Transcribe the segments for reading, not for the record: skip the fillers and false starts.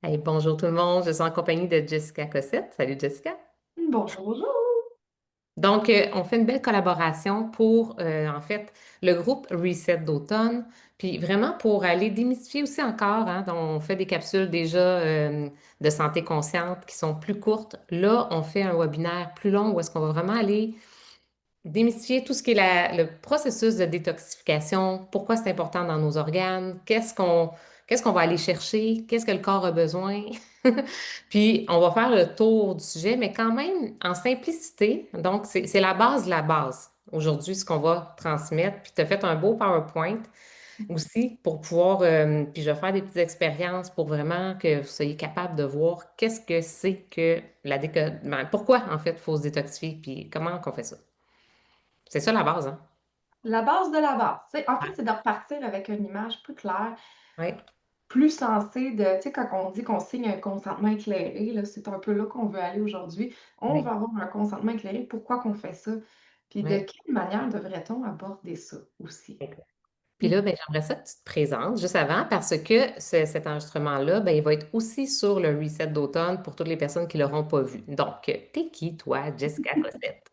Hey, bonjour tout le monde, je suis en compagnie de Jessica Cossette. Salut Jessica. Bonjour, bonjour. Donc, on fait une belle collaboration pour, en fait, le groupe Reset d'automne, puis vraiment pour aller démystifier aussi encore, hein, donc on fait des capsules déjà de santé consciente qui sont plus courtes. Là, on fait un webinaire plus long où est-ce qu'on va vraiment aller démystifier tout ce qui est le processus de détoxification, pourquoi c'est important dans nos organes, qu'est-ce qu'on va aller chercher, qu'est-ce que le corps a besoin. Puis, on va faire le tour du sujet, mais quand même en simplicité. Donc, c'est la base de la base. Aujourd'hui, ce qu'on va transmettre. Puis, tu as fait un beau PowerPoint aussi pour pouvoir, puis je vais faire des petites expériences pour vraiment que vous soyez capable de voir qu'est-ce que c'est que pourquoi en fait il faut se détoxifier, puis comment on fait ça. C'est ça la base, hein? La base de la base. En fait, Ouais. c'est de repartir avec une image plus claire, Oui, plus sensée de, quand on dit qu'on signe un consentement éclairé, là, c'est un peu là qu'on veut aller aujourd'hui. On oui, va avoir un consentement éclairé. Pourquoi qu'on fait ça? Puis de oui. quelle manière devrait-on aborder ça aussi? Exact. Puis Mm. là, ben, j'aimerais ça que tu te présentes juste avant parce que cet enregistrement-là, ben, il va être aussi sur le reset d'automne pour toutes les personnes qui ne l'auront pas vu. Donc, t'es qui, toi, Jessica Cossette?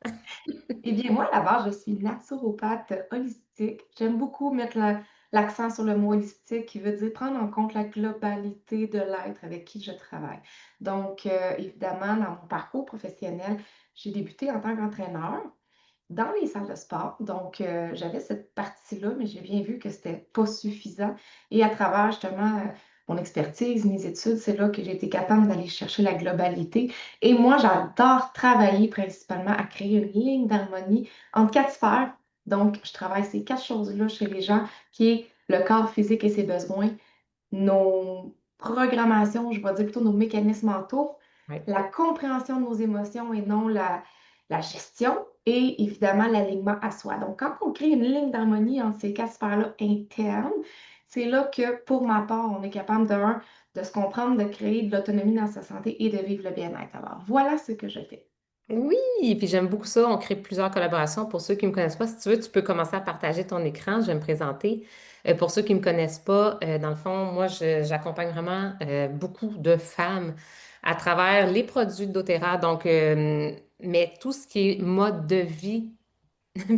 Eh bien, moi, à la base, je suis naturopathe holistique. J'aime beaucoup mettre l'accent sur le mot holistique, qui veut dire prendre en compte la globalité de l'être avec qui je travaille. Donc, évidemment, dans mon parcours professionnel, j'ai débuté en tant qu'entraîneur dans les salles de sport. Donc, j'avais cette partie-là, mais j'ai bien vu que c'était pas suffisant. Et à travers justement mon expertise, mes études, c'est là que j'ai été capable d'aller chercher la globalité. Et moi, j'adore travailler principalement à créer une ligne d'harmonie entre quatre sphères. Donc, je travaille ces quatre choses-là chez les gens, qui est le corps physique et ses besoins, nos programmations, je vais dire plutôt nos mécanismes mentaux, Oui. la compréhension de nos émotions et non la gestion, et évidemment l'alignement à soi. Donc, quand on crée une ligne d'harmonie entre ces quatre sphères-là internes, c'est là que, pour ma part, on est capable de se comprendre, de créer de l'autonomie dans sa santé et de vivre le bien-être. Alors, voilà ce que je fais. Oui, puis j'aime beaucoup ça. On crée plusieurs collaborations. Pour ceux qui ne me connaissent pas, si tu veux, tu peux commencer à partager ton écran. Je vais me présenter. Pour ceux qui ne me connaissent pas, dans le fond, moi, j'accompagne vraiment beaucoup de femmes à travers les produits de doTERRA. Donc, mais tout ce qui est mode de vie.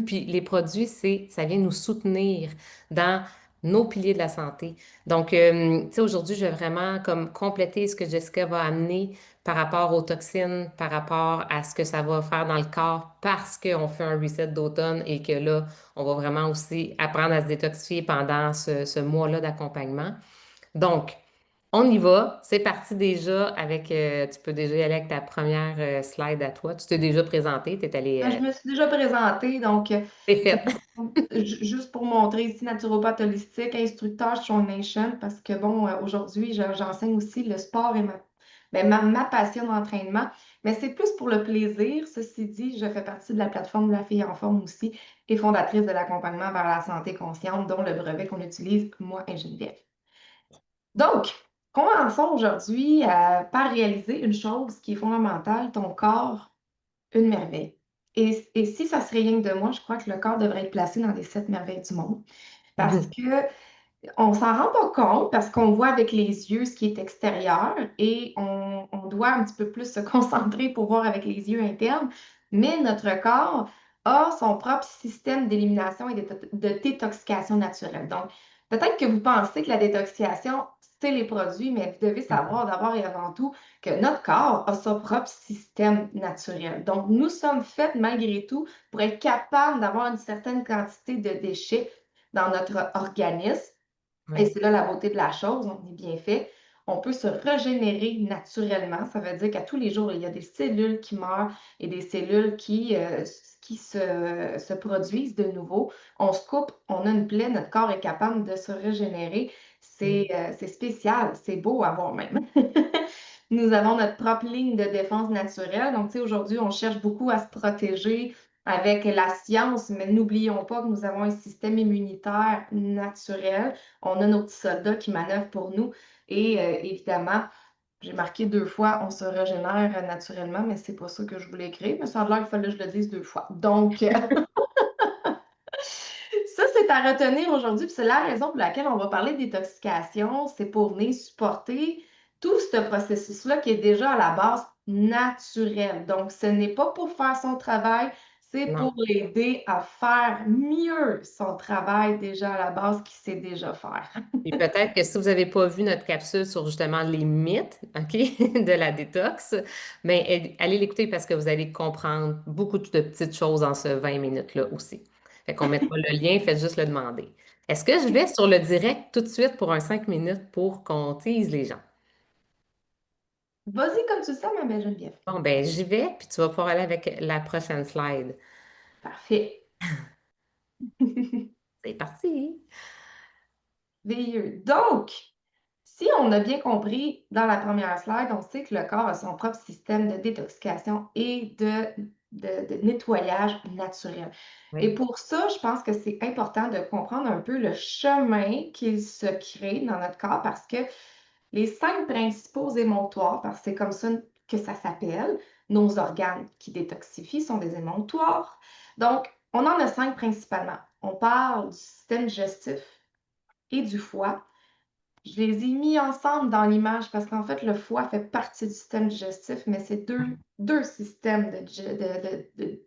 Puis les produits, ça vient nous soutenir dans nos piliers de la santé. Donc, tu sais, aujourd'hui, je vais vraiment comme compléter ce que Jessica va amener par rapport aux toxines, par rapport à ce que ça va faire dans le corps parce qu'on fait un reset d'automne et que là, on va vraiment aussi apprendre à se détoxifier pendant ce mois-là d'accompagnement. Donc, on y va. C'est parti déjà avec, tu peux déjà y aller avec ta première slide à toi. Tu t'es déjà présenté, tu es allé, Je me suis déjà présentée, donc c'est c'est fait. juste pour montrer ici naturopathe holistique, instructeur Strong Nation, parce que bon, aujourd'hui, j'enseigne aussi le sport et ma passion d'entraînement, mais c'est plus pour le plaisir. Ceci dit, je fais partie de la plateforme de la fille en forme aussi et fondatrice de l'accompagnement vers la santé consciente, dont le brevet qu'on utilise, moi et Geneviève. Donc, commençons aujourd'hui par réaliser une chose qui est fondamentale, ton corps, une merveille. Et si ça serait rien que de moi, je crois que le corps devrait être placé dans les sept merveilles du monde. Parce Mhm. que on s'en rend pas compte parce qu'on voit avec les yeux ce qui est extérieur et on doit un petit peu plus se concentrer pour voir avec les yeux internes. Mais notre corps a son propre système d'élimination et de détoxication naturelle. Donc, peut-être que vous pensez que la détoxication, c'est les produits, mais vous devez savoir d'abord et avant tout que notre corps a son propre système naturel. Donc, nous sommes faits malgré tout pour être capables d'avoir une certaine quantité de déchets dans notre organisme. Et Ouais. c'est là la beauté de la chose, on est bien fait. On peut se régénérer naturellement. Ça veut dire qu'à tous les jours, il y a des cellules qui meurent et des cellules qui se produisent de nouveau. On se coupe, on a une plaie, notre corps est capable de se régénérer. C'est spécial, c'est beau à voir même. Nous avons notre propre ligne de défense naturelle. Donc, tu sais, aujourd'hui, on cherche beaucoup à se protéger avec la science, mais n'oublions pas que nous avons un système immunitaire naturel. On a nos petits soldats qui manœuvrent pour nous. Et évidemment, j'ai marqué deux fois, on se régénère naturellement, mais c'est pas ça que je voulais écrire. Mais ça a l'air qu'il fallait que je le dise deux fois. Donc, ça, c'est à retenir aujourd'hui. Puis c'est la raison pour laquelle on va parler de détoxication. C'est pour venir supporter tout ce processus-là qui est déjà à la base naturel. Donc, ce n'est pas pour faire son travail, c'est Non. pour l'aider à faire mieux son travail déjà à la base qu'il sait déjà faire. Et peut-être que si vous n'avez pas vu notre capsule sur justement les mythes, OK, de la détox, mais allez l'écouter parce que vous allez comprendre beaucoup de petites choses en ce 20 minutes-là aussi. Fait qu'on mettra le lien, faites juste le demander. Est-ce que je vais sur le direct tout de suite pour un 5 minutes pour qu'on tease les gens? Vas-y comme tu le sens, ma belle Geneviève. Bon, ben j'y vais, puis tu vas pouvoir aller avec la prochaine slide. Parfait. C'est parti! Veilleux. Donc, si on a bien compris dans la première slide, on sait que le corps a son propre système de détoxication et de nettoyage naturel. Et Oui. pour ça, je pense que c'est important de comprendre un peu le chemin qu'il se crée dans notre corps parce que les 5 principaux émonctoires, parce que c'est comme ça que ça s'appelle, nos organes qui détoxifient sont des émonctoires. Donc, on en a 5 principalement. On parle du système digestif et du foie. Je les ai mis ensemble dans l'image parce qu'en fait, le foie fait partie du système digestif, mais c'est deux systèmes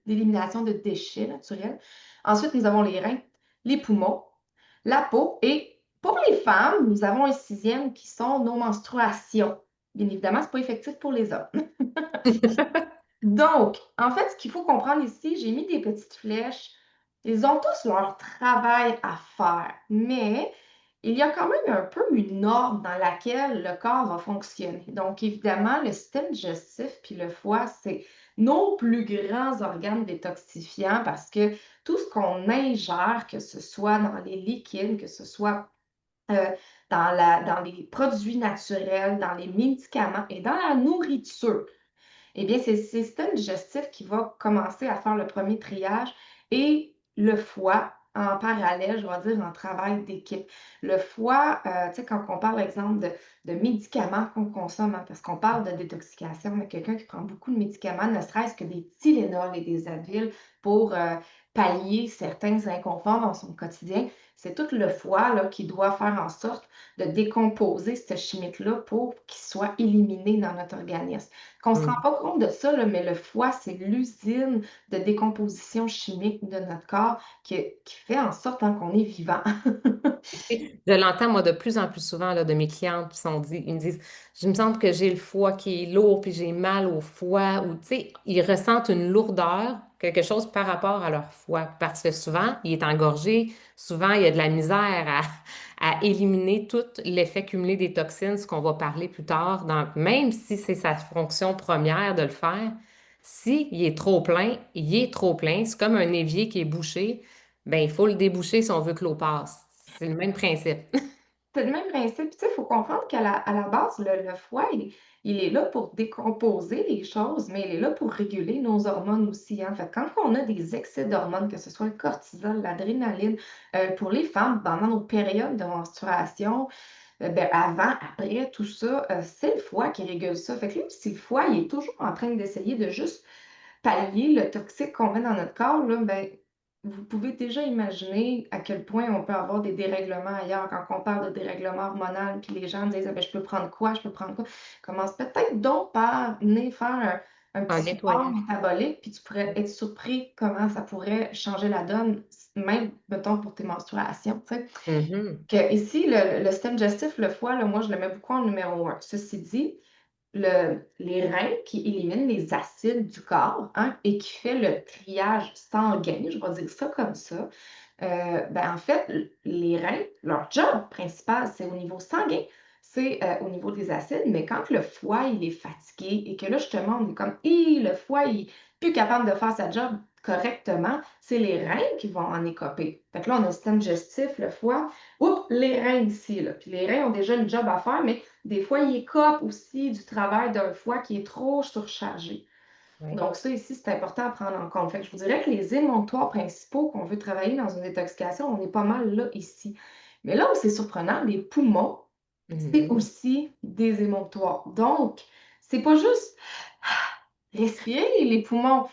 d'élimination de déchets naturels. Ensuite, nous avons les reins, les poumons, la peau et pour les femmes, nous avons un sixième qui sont nos menstruations. Bien évidemment, ce n'est pas effectif pour les hommes. Donc, en fait, ce qu'il faut comprendre ici, j'ai mis des petites flèches. Ils ont tous leur travail à faire, mais il y a quand même un peu une ordre dans laquelle le corps va fonctionner. Donc, évidemment, le système digestif puis le foie, c'est nos plus grands organes détoxifiants parce que tout ce qu'on ingère, que ce soit dans les liquides, que ce soit euh, dans les produits naturels, dans les médicaments et dans la nourriture, eh bien, c'est le système digestif qui va commencer à faire le premier triage et le foie en parallèle, je vais dire, en travail d'équipe. Le foie, tu sais, quand on parle, exemple, de médicaments qu'on consomme, hein, parce qu'on parle de détoxication, mais quelqu'un qui prend beaucoup de médicaments, ne serait-ce que des Tylenol et des Advil pour pallier certains inconforts dans son quotidien, c'est tout le foie là, qui doit faire en sorte de décomposer cette chimique-là pour qu'il soit éliminé dans notre organisme. Qu'on ne se rend Mm. pas compte de ça, là, mais le foie, c'est l'usine de décomposition chimique de notre corps qui fait en sorte hein, qu'on est vivant. Tu sais, je l'entends, moi, de plus en plus souvent là, de mes clientes qui ils me disent, je me sens que j'ai le foie qui est lourd, puis j'ai mal au foie, ou tu sais, ils ressentent une lourdeur, quelque chose par rapport à leur foie, parce que souvent, il est engorgé, souvent, il y a de la misère à éliminer tout l'effet cumulé des toxines, ce qu'on va parler plus tard, même si c'est sa fonction première de le faire, si il est trop plein, il est trop plein, c'est comme un évier qui est bouché. Ben, il faut le déboucher si on veut que l'eau passe. C'est le même principe. C'est le même principe. Tu sais, il faut comprendre à la base, le foie, il est là pour décomposer les choses, mais il est là pour réguler nos hormones aussi. Hein. Fait que quand on a des excès d'hormones, que ce soit le cortisol, l'adrénaline, pour les femmes, pendant nos périodes de menstruation, ben, avant, après, tout ça, c'est le foie qui régule ça. Fait que lui, si le foie, il est toujours en train d'essayer de juste pallier le toxique qu'on met dans notre corps, là, ben, vous pouvez déjà imaginer à quel point on peut avoir des dérèglements ailleurs. Quand on parle de dérèglement hormonal, puis les gens disent ah, ben, je peux prendre quoi, je peux prendre quoi. Commence peut-être donc par venir faire un Un petit support nettoyage. métabolique, puis tu pourrais être surpris comment ça pourrait changer la donne, même, mettons, pour tes menstruations. Tu sais. Mhm. Que ici, le système digestif, le foie, là, moi, je le mets beaucoup en numéro un. Ceci dit, les reins qui éliminent les acides du corps hein, et qui fait le triage sanguin, je vais dire ça comme ça. Ben, en fait, les reins, leur job principal, c'est au niveau sanguin, c'est au niveau des acides, mais quand le foie il est fatigué et que là, justement, on est comme, le foie il est plus capable de faire sa job correctement, c'est les reins qui vont en écoper. Fait que là, on a le système digestif, le foie, oups, les reins ici, là. Puis les reins ont déjà une job à faire, mais des fois, ils écopent aussi du travail d'un foie qui est trop surchargé. Oui. Donc, ça ici, c'est important à prendre en compte. Fait que je vous dirais que les émonctoires principaux qu'on veut travailler dans une détoxication, on est pas mal là ici. Mais là où c'est surprenant, les poumons, c'est Mhm. aussi des émonctoires. Donc, c'est pas juste respirer les poumons,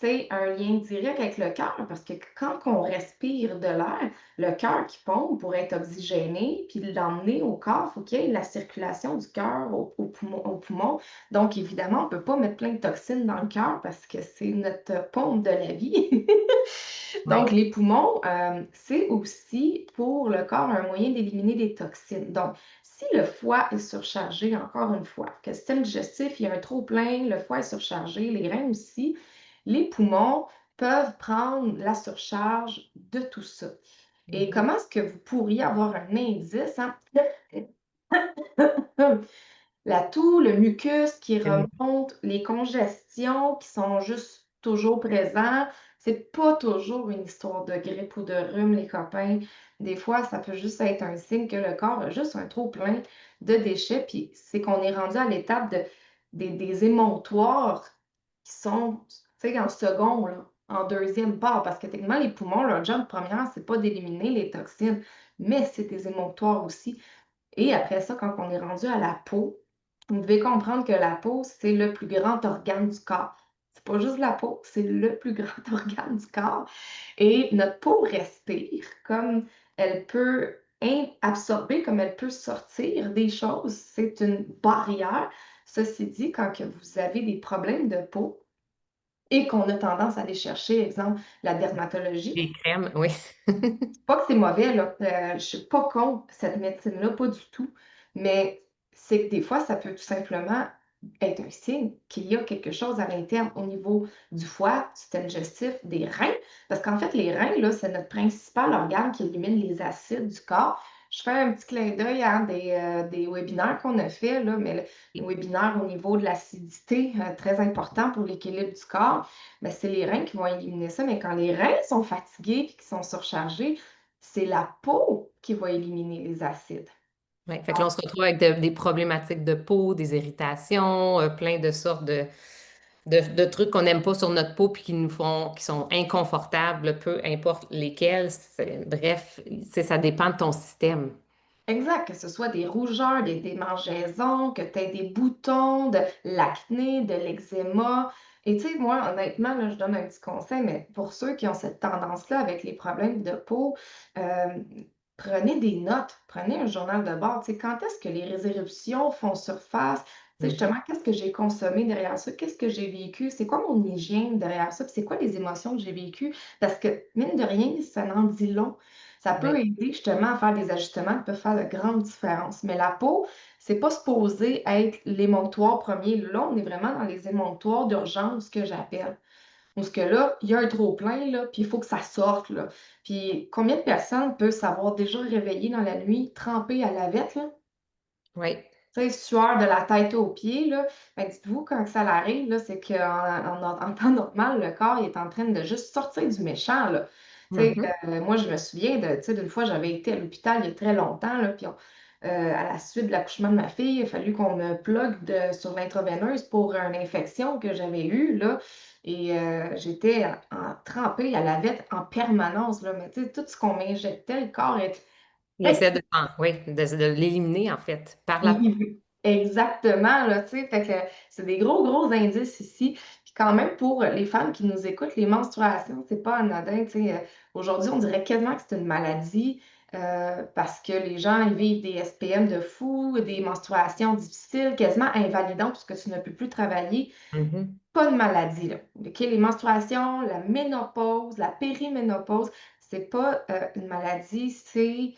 c'est un lien direct avec le cœur parce que quand on respire de l'air, le cœur qui pompe pour être oxygéné puis l'emmener au corps, il faut qu'il y ait la circulation du cœur au poumon. Donc, évidemment, on ne peut pas mettre plein de toxines dans le cœur parce que c'est notre pompe de la vie. Donc, Oui. les poumons, c'est aussi pour le corps un moyen d'éliminer des toxines. Donc, si le foie est surchargé, encore une fois, que le système digestif, il y a un trop-plein, le foie est surchargé, les reins aussi, les poumons peuvent prendre la surcharge de tout ça. Et Mhm. comment est-ce que vous pourriez avoir un indice, hein? La toux, le mucus qui remonte, les congestions qui sont juste toujours présents. C'est pas toujours une histoire de grippe ou de rhume, les copains. Des fois, ça peut juste être un signe que le corps a juste un trop plein de déchets, puis c'est qu'on est rendu à l'étape des émonctoires qui sont, tu sais, en second, là, en deuxième part, parce que techniquement, les poumons, leur job première, c'est pas d'éliminer les toxines, mais c'est des émonctoires aussi. Et après ça, quand on est rendu à la peau, vous devez comprendre que la peau, c'est le plus grand organe du corps. C'est pas juste la peau, c'est le plus grand organe du corps. Et notre peau respire comme elle peut absorber, comme elle peut sortir des choses. C'est une barrière. Ceci dit, quand que vous avez des problèmes de peau et qu'on a tendance à aller chercher, exemple, la dermatologie, Les crèmes, oui. pas que c'est mauvais, là. Je suis pas contre cette médecine-là, pas du tout. Mais c'est que des fois, ça peut tout simplement être un signe qu'il y a quelque chose à l'interne au niveau du foie, du système digestif, des reins. Parce qu'en fait, les reins, là, c'est notre principal organe qui élimine les acides du corps. Je fais un petit clin d'œil à des webinaires qu'on a fait, là, mais le webinaire au niveau de l'acidité, très important pour l'équilibre du corps, ben, c'est les reins qui vont éliminer ça. Mais quand les reins sont fatigués et qui sont surchargés, c'est la peau qui va éliminer les acides. Ouais. Fait que là, on se retrouve avec des problématiques de peau, des irritations, plein de sortes de trucs qu'on n'aime pas sur notre peau puis qui nous font, qui sont inconfortables, peu importe lesquels. Bref, ça dépend de ton système. Exact, que ce soit des rougeurs, des démangeaisons, que tu aies des boutons, de l'acné, de l'eczéma. Et tu sais, moi, honnêtement, là, je donne un petit conseil, mais pour ceux qui ont cette tendance-là avec les problèmes de peau, euh, prenez des notes, prenez un journal de bord. Tu sais, quand est-ce que les éruptions font surface? Tu sais, Mhm. justement, qu'est-ce que j'ai consommé derrière ça? Qu'est-ce que j'ai vécu? C'est quoi mon hygiène derrière ça? Puis c'est quoi les émotions que j'ai vécues? Parce que, mine de rien, ça n'en dit long. Ça peut Oui. aider justement à faire des ajustements qui peuvent faire de grandes différences. Mais la peau, c'est pas supposé être l'émonctoire premier. Là, on est vraiment dans les émonctoires d'urgence que j'appelle. Parce que là, il y a un trop-plein, là, puis il faut que ça sorte, là. Puis combien de personnes peuvent s'avoir déjà réveillées dans la nuit, trempées à la vette, là? Oui. Tu sais, sueur de la tête aux pieds, là. Ben, dites-vous, quand ça arrive, là, c'est qu'en temps normal, le corps il est en train de juste sortir du méchant, là. Tu sais, Mhm. moi, je me souviens tu sais, d'une fois, j'avais été à l'hôpital il y a très longtemps, là, puis à la suite de l'accouchement de ma fille, il a fallu qu'on me plug sur l'intraveineuse pour une infection que j'avais eue, là. Et j'étais trempée à la vette en permanence, là. Mais tu sais, tout ce qu'on m'injectait, le corps est Il essaie oui, de l'éliminer, en fait, par la peau. Exactement, là, tu sais, fait que c'est des gros, gros indices ici. Puis quand même, pour les femmes qui nous écoutent, les menstruations, c'est pas anodin, tu sais. Aujourd'hui, on dirait quasiment que c'est une maladie parce que les gens, ils vivent des SPM de fou, des menstruations difficiles, quasiment invalidantes parce que tu ne peux plus travailler. Mhm. Pas de maladie, là. OK? Les menstruations, la ménopause, la périménopause, c'est pas une maladie, c'est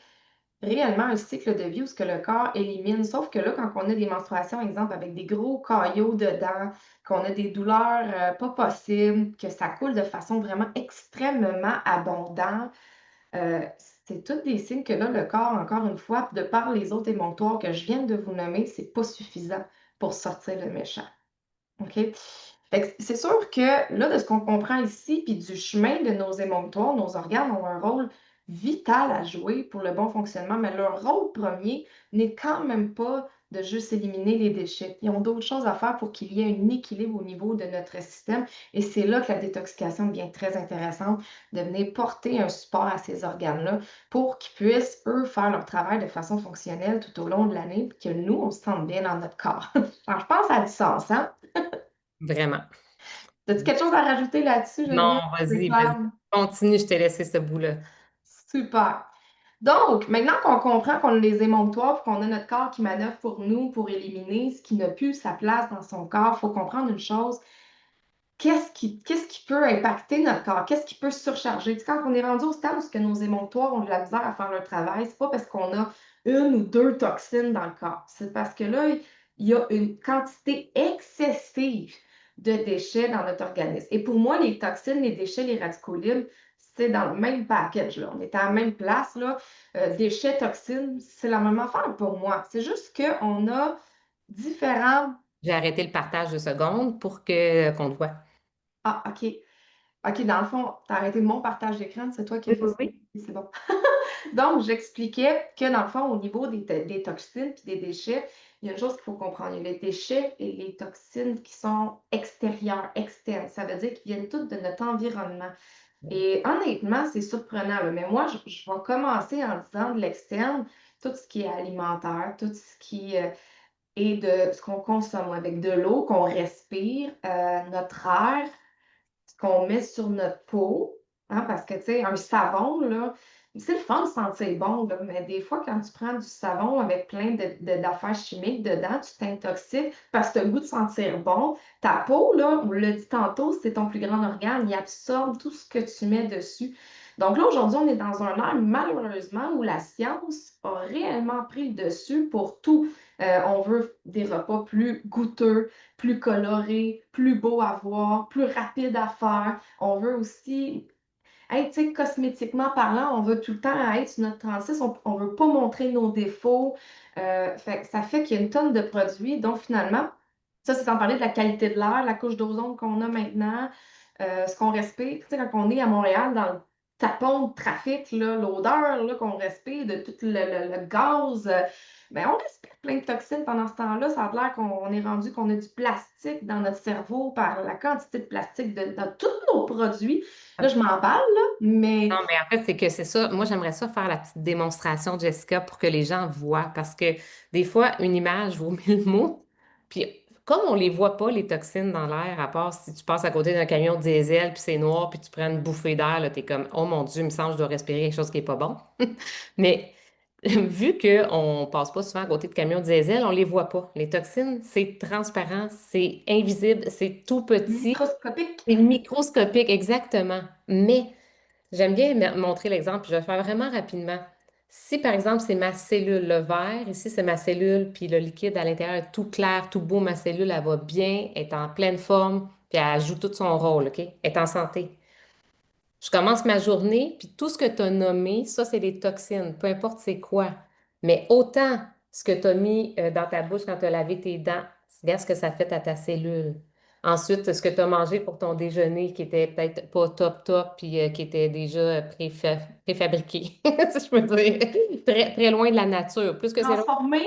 réellement un cycle de vie où ce que le corps élimine. Sauf que là, quand on a des menstruations, exemple, avec des gros caillots dedans, qu'on a des douleurs pas possibles, que ça coule de façon vraiment extrêmement abondante, euh, c'est tous des signes que là, le corps, encore une fois, de par les autres émonctoires que je viens de vous nommer, c'est pas suffisant pour sortir le méchant. OK? Fait que c'est sûr que là, de ce qu'on comprend ici, puis du chemin de nos émonctoires, nos organes ont un rôle vital à jouer pour le bon fonctionnement, mais leur rôle premier n'est quand même pas de juste éliminer les déchets. Ils ont d'autres choses à faire pour qu'il y ait un équilibre au niveau de notre système. Et c'est là que la détoxication devient très intéressante, de venir porter un support à ces organes-là pour qu'ils puissent, eux, faire leur travail de façon fonctionnelle tout au long de l'année, puis que nous, on se sente bien dans notre corps. Alors, je pense que ça a du sens, hein? Vraiment. As-tu quelque chose à rajouter là-dessus, Non, Geneviève? C'est vas-y, vas-y. clair. Continue, je t'ai laissé ce bout-là. Super. Donc, maintenant qu'on comprend qu'on a les émonctoires, puis qu'on a notre corps qui manœuvre pour nous, pour éliminer ce qui n'a plus sa place dans son corps, il faut comprendre une chose. Qu'est-ce qui peut impacter notre corps? Qu'est-ce qui peut surcharger? Tu sais, quand on est rendu au stade où ce que nos émonctoires ont de la misère à faire leur travail, c'est pas parce qu'on a une ou deux toxines dans le corps. C'est parce que là, il y a une quantité excessive de déchets dans notre organisme. Et pour moi, les toxines, les déchets, les radicaux libres, c'est dans le même package, là. On est à la même place, là. Déchets, toxines, c'est la même affaire pour moi. C'est juste qu'on a différents... J'ai arrêté le partage de secondes pour que qu'on te voit. Ah, OK. OK, dans le fond, tu as arrêté mon partage d'écran, c'est toi qui as Oui, fait oui, ça. oui. Oui, c'est bon. Donc, j'expliquais que dans le fond, au niveau des toxines et des déchets, il y a une chose qu'il faut comprendre. Il y a les déchets et les toxines qui sont extérieurs, externes. Ça veut dire qu'ils viennent tous de notre environnement. Et honnêtement, c'est surprenant, là. Mais moi, je vais commencer en disant de l'externe, tout ce qui est alimentaire, tout ce qui est de ce qu'on consomme avec de l'eau, qu'on respire, notre air ce qu'on met sur notre peau, hein, parce que, tu sais, un savon, là, c'est le fun de sentir bon, là, mais des fois, quand tu prends du savon avec plein d'affaires chimiques dedans, tu t'intoxiques parce que tu as le goût de sentir bon. Ta peau, là, on l'a dit tantôt, c'est ton plus grand organe, il absorbe tout ce que tu mets dessus. Donc là, aujourd'hui, on est dans un ère, malheureusement, où la science a réellement pris le dessus pour tout. On veut des repas plus goûteux, plus coloré, plus beau à voir, plus rapide à faire. On veut aussi être, tu sais, cosmétiquement parlant, on veut tout le temps être sur notre 36, on ne veut pas montrer nos défauts. Ça fait qu'il y a une tonne de produits. Donc, finalement, ça, c'est sans parler de la qualité de l'air, la couche d'ozone qu'on a maintenant, ce qu'on respire. Tu sais, quand on est à Montréal, dans le tapon de trafic, là, l'odeur là, qu'on respire de tout le gaz, ben, on respire plein de toxines pendant ce temps-là. Ça a l'air qu'on est rendu qu'on a du plastique dans notre cerveau par la quantité de plastique dans tous nos produits. Là, je m'emballe, là, mais Non, mais en fait, c'est que c'est ça. Moi, j'aimerais ça faire la petite démonstration, Jessica, pour que les gens voient. Parce que des fois, une image vaut mille mots. Puis, comme on les voit pas, les toxines dans l'air, à part si tu passes à côté d'un camion diesel, puis c'est noir, puis tu prends une bouffée d'air, là, t'es comme, oh mon Dieu, il me semble que je dois respirer quelque chose qui est pas bon. Mais vu qu'on passe pas souvent à côté de camions diesel, on les voit pas. Les toxines, c'est transparent, c'est invisible, c'est tout petit, microscopique. c'est microscopique, exactement. Mais j'aime bien montrer l'exemple, puis je vais le faire vraiment rapidement. Si, par exemple, c'est ma cellule, le vert, ici, c'est ma cellule, puis le liquide à l'intérieur est tout clair, tout beau, ma cellule, elle va bien, elle est en pleine forme, puis elle joue tout son rôle, OK? Elle est en santé. Je commence ma journée, puis tout ce que tu as nommé, ça, c'est des toxines, peu importe c'est quoi. Mais autant ce que tu as mis dans ta bouche quand tu as lavé tes dents, regarde ce que ça fait à ta cellule. Ensuite, ce que tu as mangé pour ton déjeuner qui était peut-être pas top top, puis qui était déjà préfabriqué, si je peux dire, très, très loin de la nature. Plus que c'est loin, Transformé.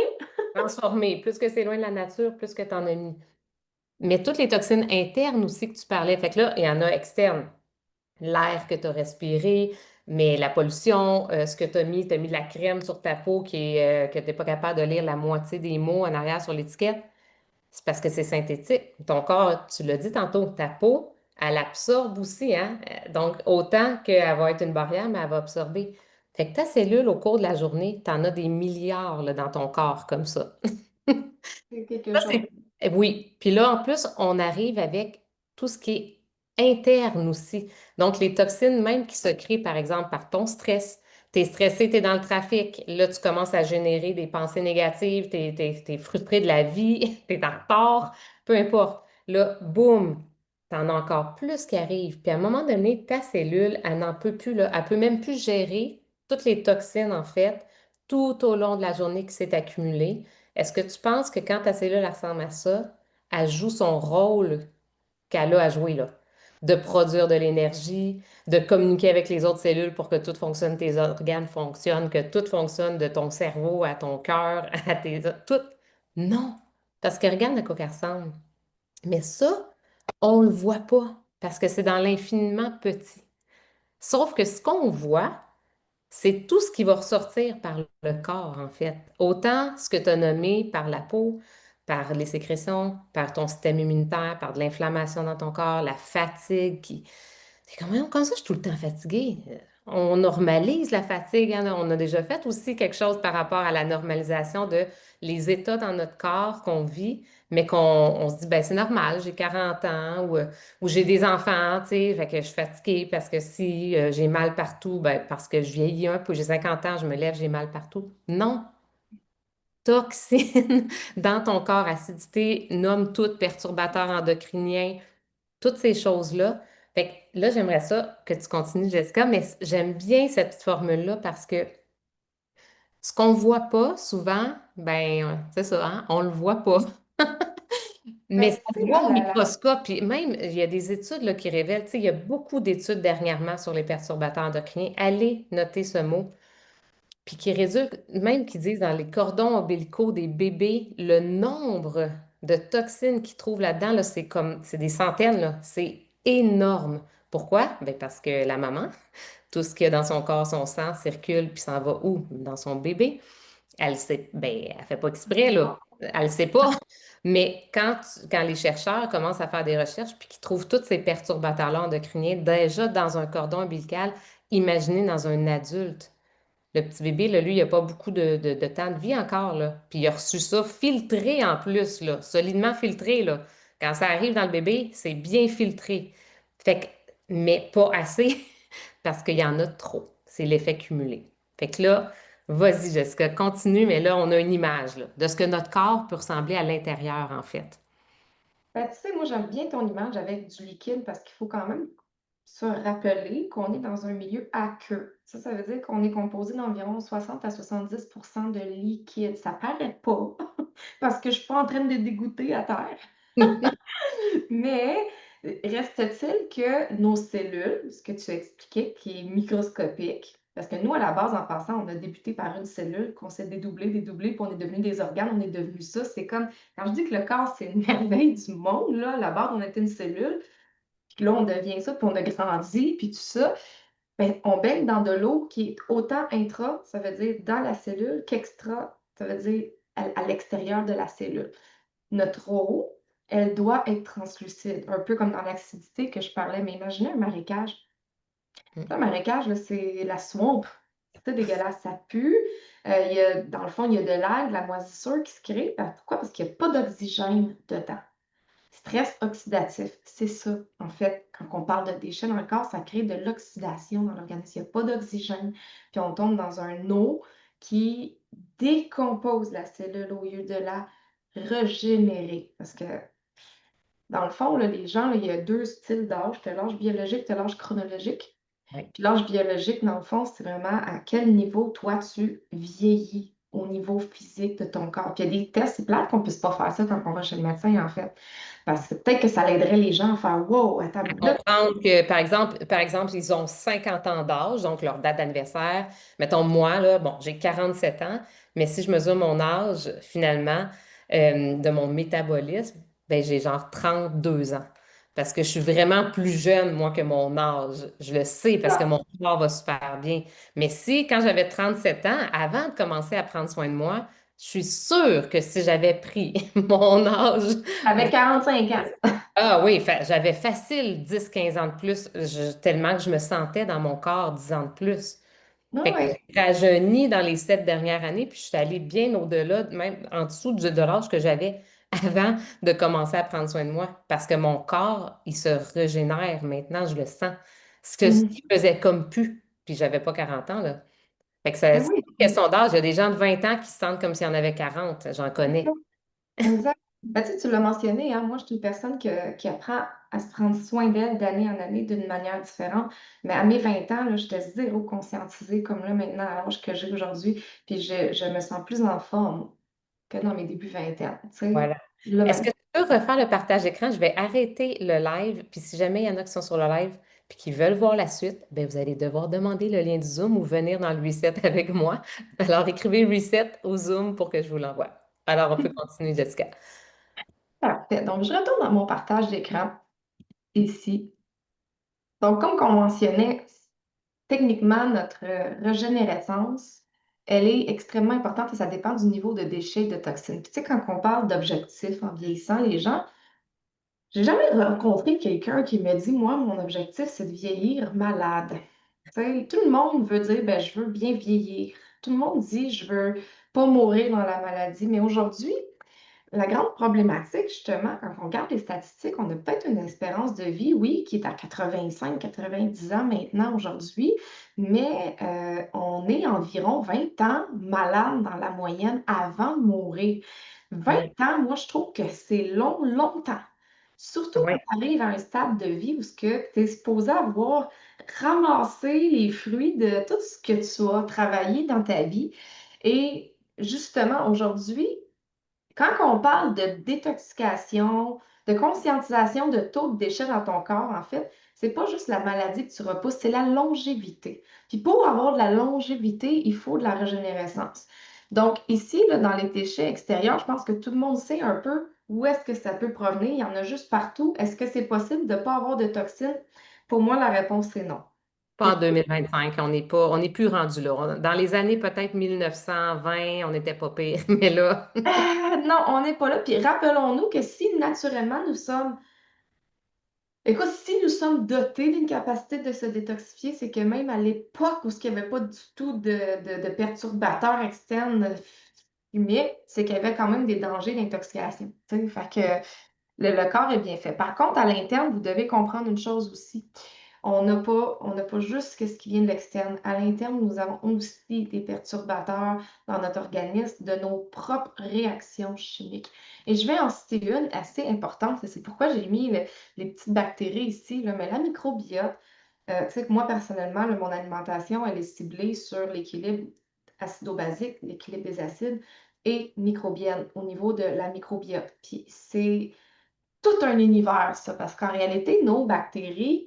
transformé, plus que c'est loin de la nature, plus que tu en as mis. Mais toutes les toxines internes aussi que tu parlais, fait que là, il y en a externes l'air que tu as respiré, mais la pollution, ce que tu as mis de la crème sur ta peau que tu n'es pas capable de lire la moitié des mots en arrière sur l'étiquette, c'est parce que c'est synthétique. Ton corps, tu l'as dit tantôt, ta peau, elle absorbe aussi, hein? Donc, autant qu'elle va être une barrière, mais elle va absorber. Fait que ta cellule, au cours de la journée, tu en as des milliards là, dans ton corps comme ça. C'est quelque Ça, chose. Oui. Puis là, en plus, on arrive avec tout ce qui est interne aussi. Donc, les toxines même qui se créent, par exemple, par ton stress. Tu es stressé, tu es dans le trafic. Là, tu commences à générer des pensées négatives, tu es, frustré de la vie, tu es en retard, peu importe. Là, boum, tu en as encore plus qui arrivent. Puis à un moment donné, ta cellule, elle n'en peut plus, là. Elle peut même plus gérer toutes les toxines, en fait, tout au long de la journée qui s'est accumulée. Est-ce que tu penses que quand ta cellule elle ressemble à ça, elle joue son rôle qu'elle a à jouer là? De produire de l'énergie, de communiquer avec les autres cellules pour que tout fonctionne, tes organes fonctionnent, que tout fonctionne de ton cerveau à ton cœur, à tes... Tout. Non. Parce que regarde à quoi qu'elle ressemble. Mais ça, on le voit pas parce que c'est dans l'infiniment petit. Sauf que ce qu'on voit, c'est tout ce qui va ressortir par le corps, en fait. Autant ce que tu as nommé par la peau, par les sécrétions, par ton système immunitaire, par de l'inflammation dans ton corps, la fatigue qui... C'est quand même comme ça, je suis tout le temps fatiguée. On normalise la fatigue, hein. On a déjà fait aussi quelque chose par rapport à la normalisation de les états dans notre corps qu'on vit, mais qu'on se dit, ben c'est normal, j'ai 40 ans ou j'ai des enfants, tu sais, fait que je suis fatiguée parce que si j'ai mal partout, ben parce que je vieillis un peu, j'ai 50 ans, je me lève, j'ai mal partout. Non, toxines dans ton corps, acidité, nomme tout, perturbateur endocrinien, toutes ces choses-là. Fait que là, j'aimerais ça que tu continues, Jessica, mais j'aime bien cette petite formule-là parce que ce qu'on voit pas souvent, ben, c'est ça, hein, on le voit pas. Mais Ben, ça tu se sais, voit moi, au microscope. Puis même, il y a des études là, qui révèlent, tu sais, il y a beaucoup d'études dernièrement sur les perturbateurs endocriniens. Allez noter ce mot. Puis qui résultent, même qui disent dans les cordons ombilicaux des bébés, le nombre de toxines qu'ils trouvent là-dedans, là, c'est comme, c'est des centaines, là. C'est énorme. Pourquoi? Ben parce que la maman, tout ce qu'il y a dans son corps, son sang, circule puis s'en va où? Dans son bébé. Elle sait, ben, elle fait pas exprès, là. Elle sait pas. Mais quand les chercheurs commencent à faire des recherches puis qu'ils trouvent tous ces perturbateurs-là endocriniens déjà dans un cordon ombilical, imaginez dans un adulte. Le petit bébé, là, lui, il n'a pas beaucoup de temps de vie encore, là. Puis il a reçu ça filtré en plus, là, solidement filtré, là. Quand ça arrive dans le bébé, c'est bien filtré. Fait que, mais pas assez, parce qu'il y en a trop. C'est l'effet cumulé. Fait que là, vas-y, Jessica, continue, mais là, on a une image, là, de ce que notre corps peut ressembler à l'intérieur, en fait. ben, tu sais, moi, j'aime bien ton image avec du liquide parce qu'il faut quand même se rappeler qu'on est dans un milieu aqueux. Ça veut dire qu'on est composé d'environ 60 à 70% de liquide. Ça paraît pas parce que je suis pas en train de dégoûter à terre. Mais reste-t-il que nos cellules, ce que tu as expliqué, qui est microscopique, parce que nous, à la base, en passant, on a débuté par une cellule qu'on s'est dédoublé, puis on est devenu des organes, on est devenu ça. C'est comme, quand je dis que le corps, c'est une merveille du monde, là, à la base, on était une cellule, puis là, on devient ça, puis on a grandi, puis tout ça. Ben, on baigne dans de l'eau qui est autant intra, ça veut dire dans la cellule, qu'extra, ça veut dire à l'extérieur de la cellule. Notre eau, elle doit être translucide, un peu comme dans l'acidité que je parlais, mais imaginez un marécage. Un marécage, là, c'est la swamp. C'est dégueulasse, ça pue. Dans le fond, il y a de l'air, de la moisissure qui se crée. Pourquoi? Parce qu'il n'y a pas d'oxygène dedans. Stress oxydatif, c'est ça. En fait, quand on parle de déchets dans le corps, ça crée de l'oxydation dans l'organisme. Il n'y a pas d'oxygène. Puis on tombe dans un eau qui décompose la cellule au lieu de la régénérer. Parce que dans le fond, là, les gens, là, il y a deux styles d'âge. Tu as l'âge biologique, tu as l'âge chronologique. Oui. Puis l'âge biologique, dans le fond, c'est vraiment à quel niveau toi tu vieillis au niveau physique de ton corps. Puis il y a des tests, c'est plate qu'on ne puisse pas faire ça quand on va chez le médecin, en fait. Parce que peut-être que ça l'aiderait les gens à faire wow, attends, là, Comprendre que, par exemple, ils ont 50 ans d'âge, donc leur date d'anniversaire. Mettons, moi, là, bon, j'ai 47 ans, mais si je mesure mon âge, finalement, de mon métabolisme, ben, j'ai genre 32 ans. Parce que je suis vraiment plus jeune, moi, que mon âge. Je le sais parce que là, mon corps va super bien. Mais si, quand j'avais 37 ans, avant de commencer à prendre soin de moi, je suis sûre que si j'avais pris mon âge avec 45 ans. ah oui, j'avais facile 10, 15 ans de plus, tellement que je me sentais dans mon corps 10 ans de plus. Ah Fait que ouais. j'ai rajeuni dans les 7 dernières années, puis je suis allée bien au-delà, même en dessous de l'âge que j'avais avant de commencer à prendre soin de moi. Parce que mon corps, il se régénère maintenant, je le sens. Ce Mhm. qui faisait comme pu, puis j'avais pas 40 ans, là. Fait que Ben c'est oui, pas une question d'âge. Il y a des gens de 20 ans qui se sentent comme s'ils en avaient 40. J'en connais. exact. Ben, tu sais, tu l'as mentionné, hein, moi, je suis une personne qui apprend à se prendre soin d'elle d'année en année d'une manière différente. Mais à mes 20 ans, là, j'étais zéro conscientisée comme là maintenant, à l'âge que j'ai aujourd'hui. Puis je me sens plus en forme que dans mes débuts vingtaine. Tu sais, Voilà. là Est-ce que maintenant. tu peux refaire le partage d'écran? Je vais arrêter le live, puis si jamais il y en a qui sont sur le live puis qui veulent voir la suite, ben vous allez devoir demander le lien du Zoom ou venir dans le reset avec moi. Alors, écrivez reset au Zoom pour que je vous l'envoie. Alors, on peut continuer, Jessica. Parfait. Donc, je retourne dans mon partage d'écran ici. Donc, comme on mentionnait, techniquement, notre régénérescence, elle est extrêmement importante et ça dépend du niveau de déchets et de toxines. Puis, tu sais, quand on parle d'objectifs en vieillissant, les gens, j'ai jamais rencontré quelqu'un qui me dit, moi, mon objectif, c'est de vieillir malade. Tu sais, tout le monde veut dire, ben, je veux bien vieillir. Tout le monde dit, je veux pas mourir dans la maladie. Mais aujourd'hui, la grande problématique, justement, quand on regarde les statistiques, on a peut-être une espérance de vie, oui, qui est à 85-90 ans maintenant aujourd'hui, mais on est environ 20 ans malade dans la moyenne avant de mourir. 20 Mm. ans, moi, je trouve que c'est long, longtemps. Surtout quand Oui. tu arrives à un stade de vie où tu es supposé avoir ramassé les fruits de tout ce que tu as travaillé dans ta vie. Et justement, aujourd'hui, quand on parle de détoxication, de conscientisation de taux de déchets dans ton corps, en fait, c'est pas juste la maladie que tu repousses, c'est la longévité. Puis pour avoir de la longévité, il faut de la régénérescence. Donc ici, là, dans les déchets extérieurs, je pense que tout le monde sait un peu où est-ce que ça peut provenir. Il y en a juste partout. Est-ce que c'est possible de ne pas avoir de toxines? Pour moi, la réponse est non. Pas en 2025, on n'est plus rendu là. Dans les années peut-être 1920, on n'était pas pire, mais là, Non, on n'est pas là. Puis rappelons-nous que si naturellement nous sommes écoute, si nous sommes dotés d'une capacité de se détoxifier, c'est que même à l'époque où il n'y avait pas du tout de perturbateurs externes chimiques, c'est qu'il y avait quand même des dangers d'intoxication. Tu sais. Fait que le corps est bien fait. Par contre, à l'interne, vous devez comprendre une chose aussi. On n'a pas juste ce qui vient de l'externe. À l'interne, nous avons aussi des perturbateurs dans notre organisme de nos propres réactions chimiques. Et je vais en citer une assez importante. C'est pourquoi j'ai mis les petites bactéries ici, là, mais la microbiote. Tu sais que moi, personnellement, là, mon alimentation, elle est ciblée sur l'équilibre acido-basique, l'équilibre des acides et microbienne au niveau de la microbiote. Puis c'est tout un univers, ça, parce qu'en réalité, nos bactéries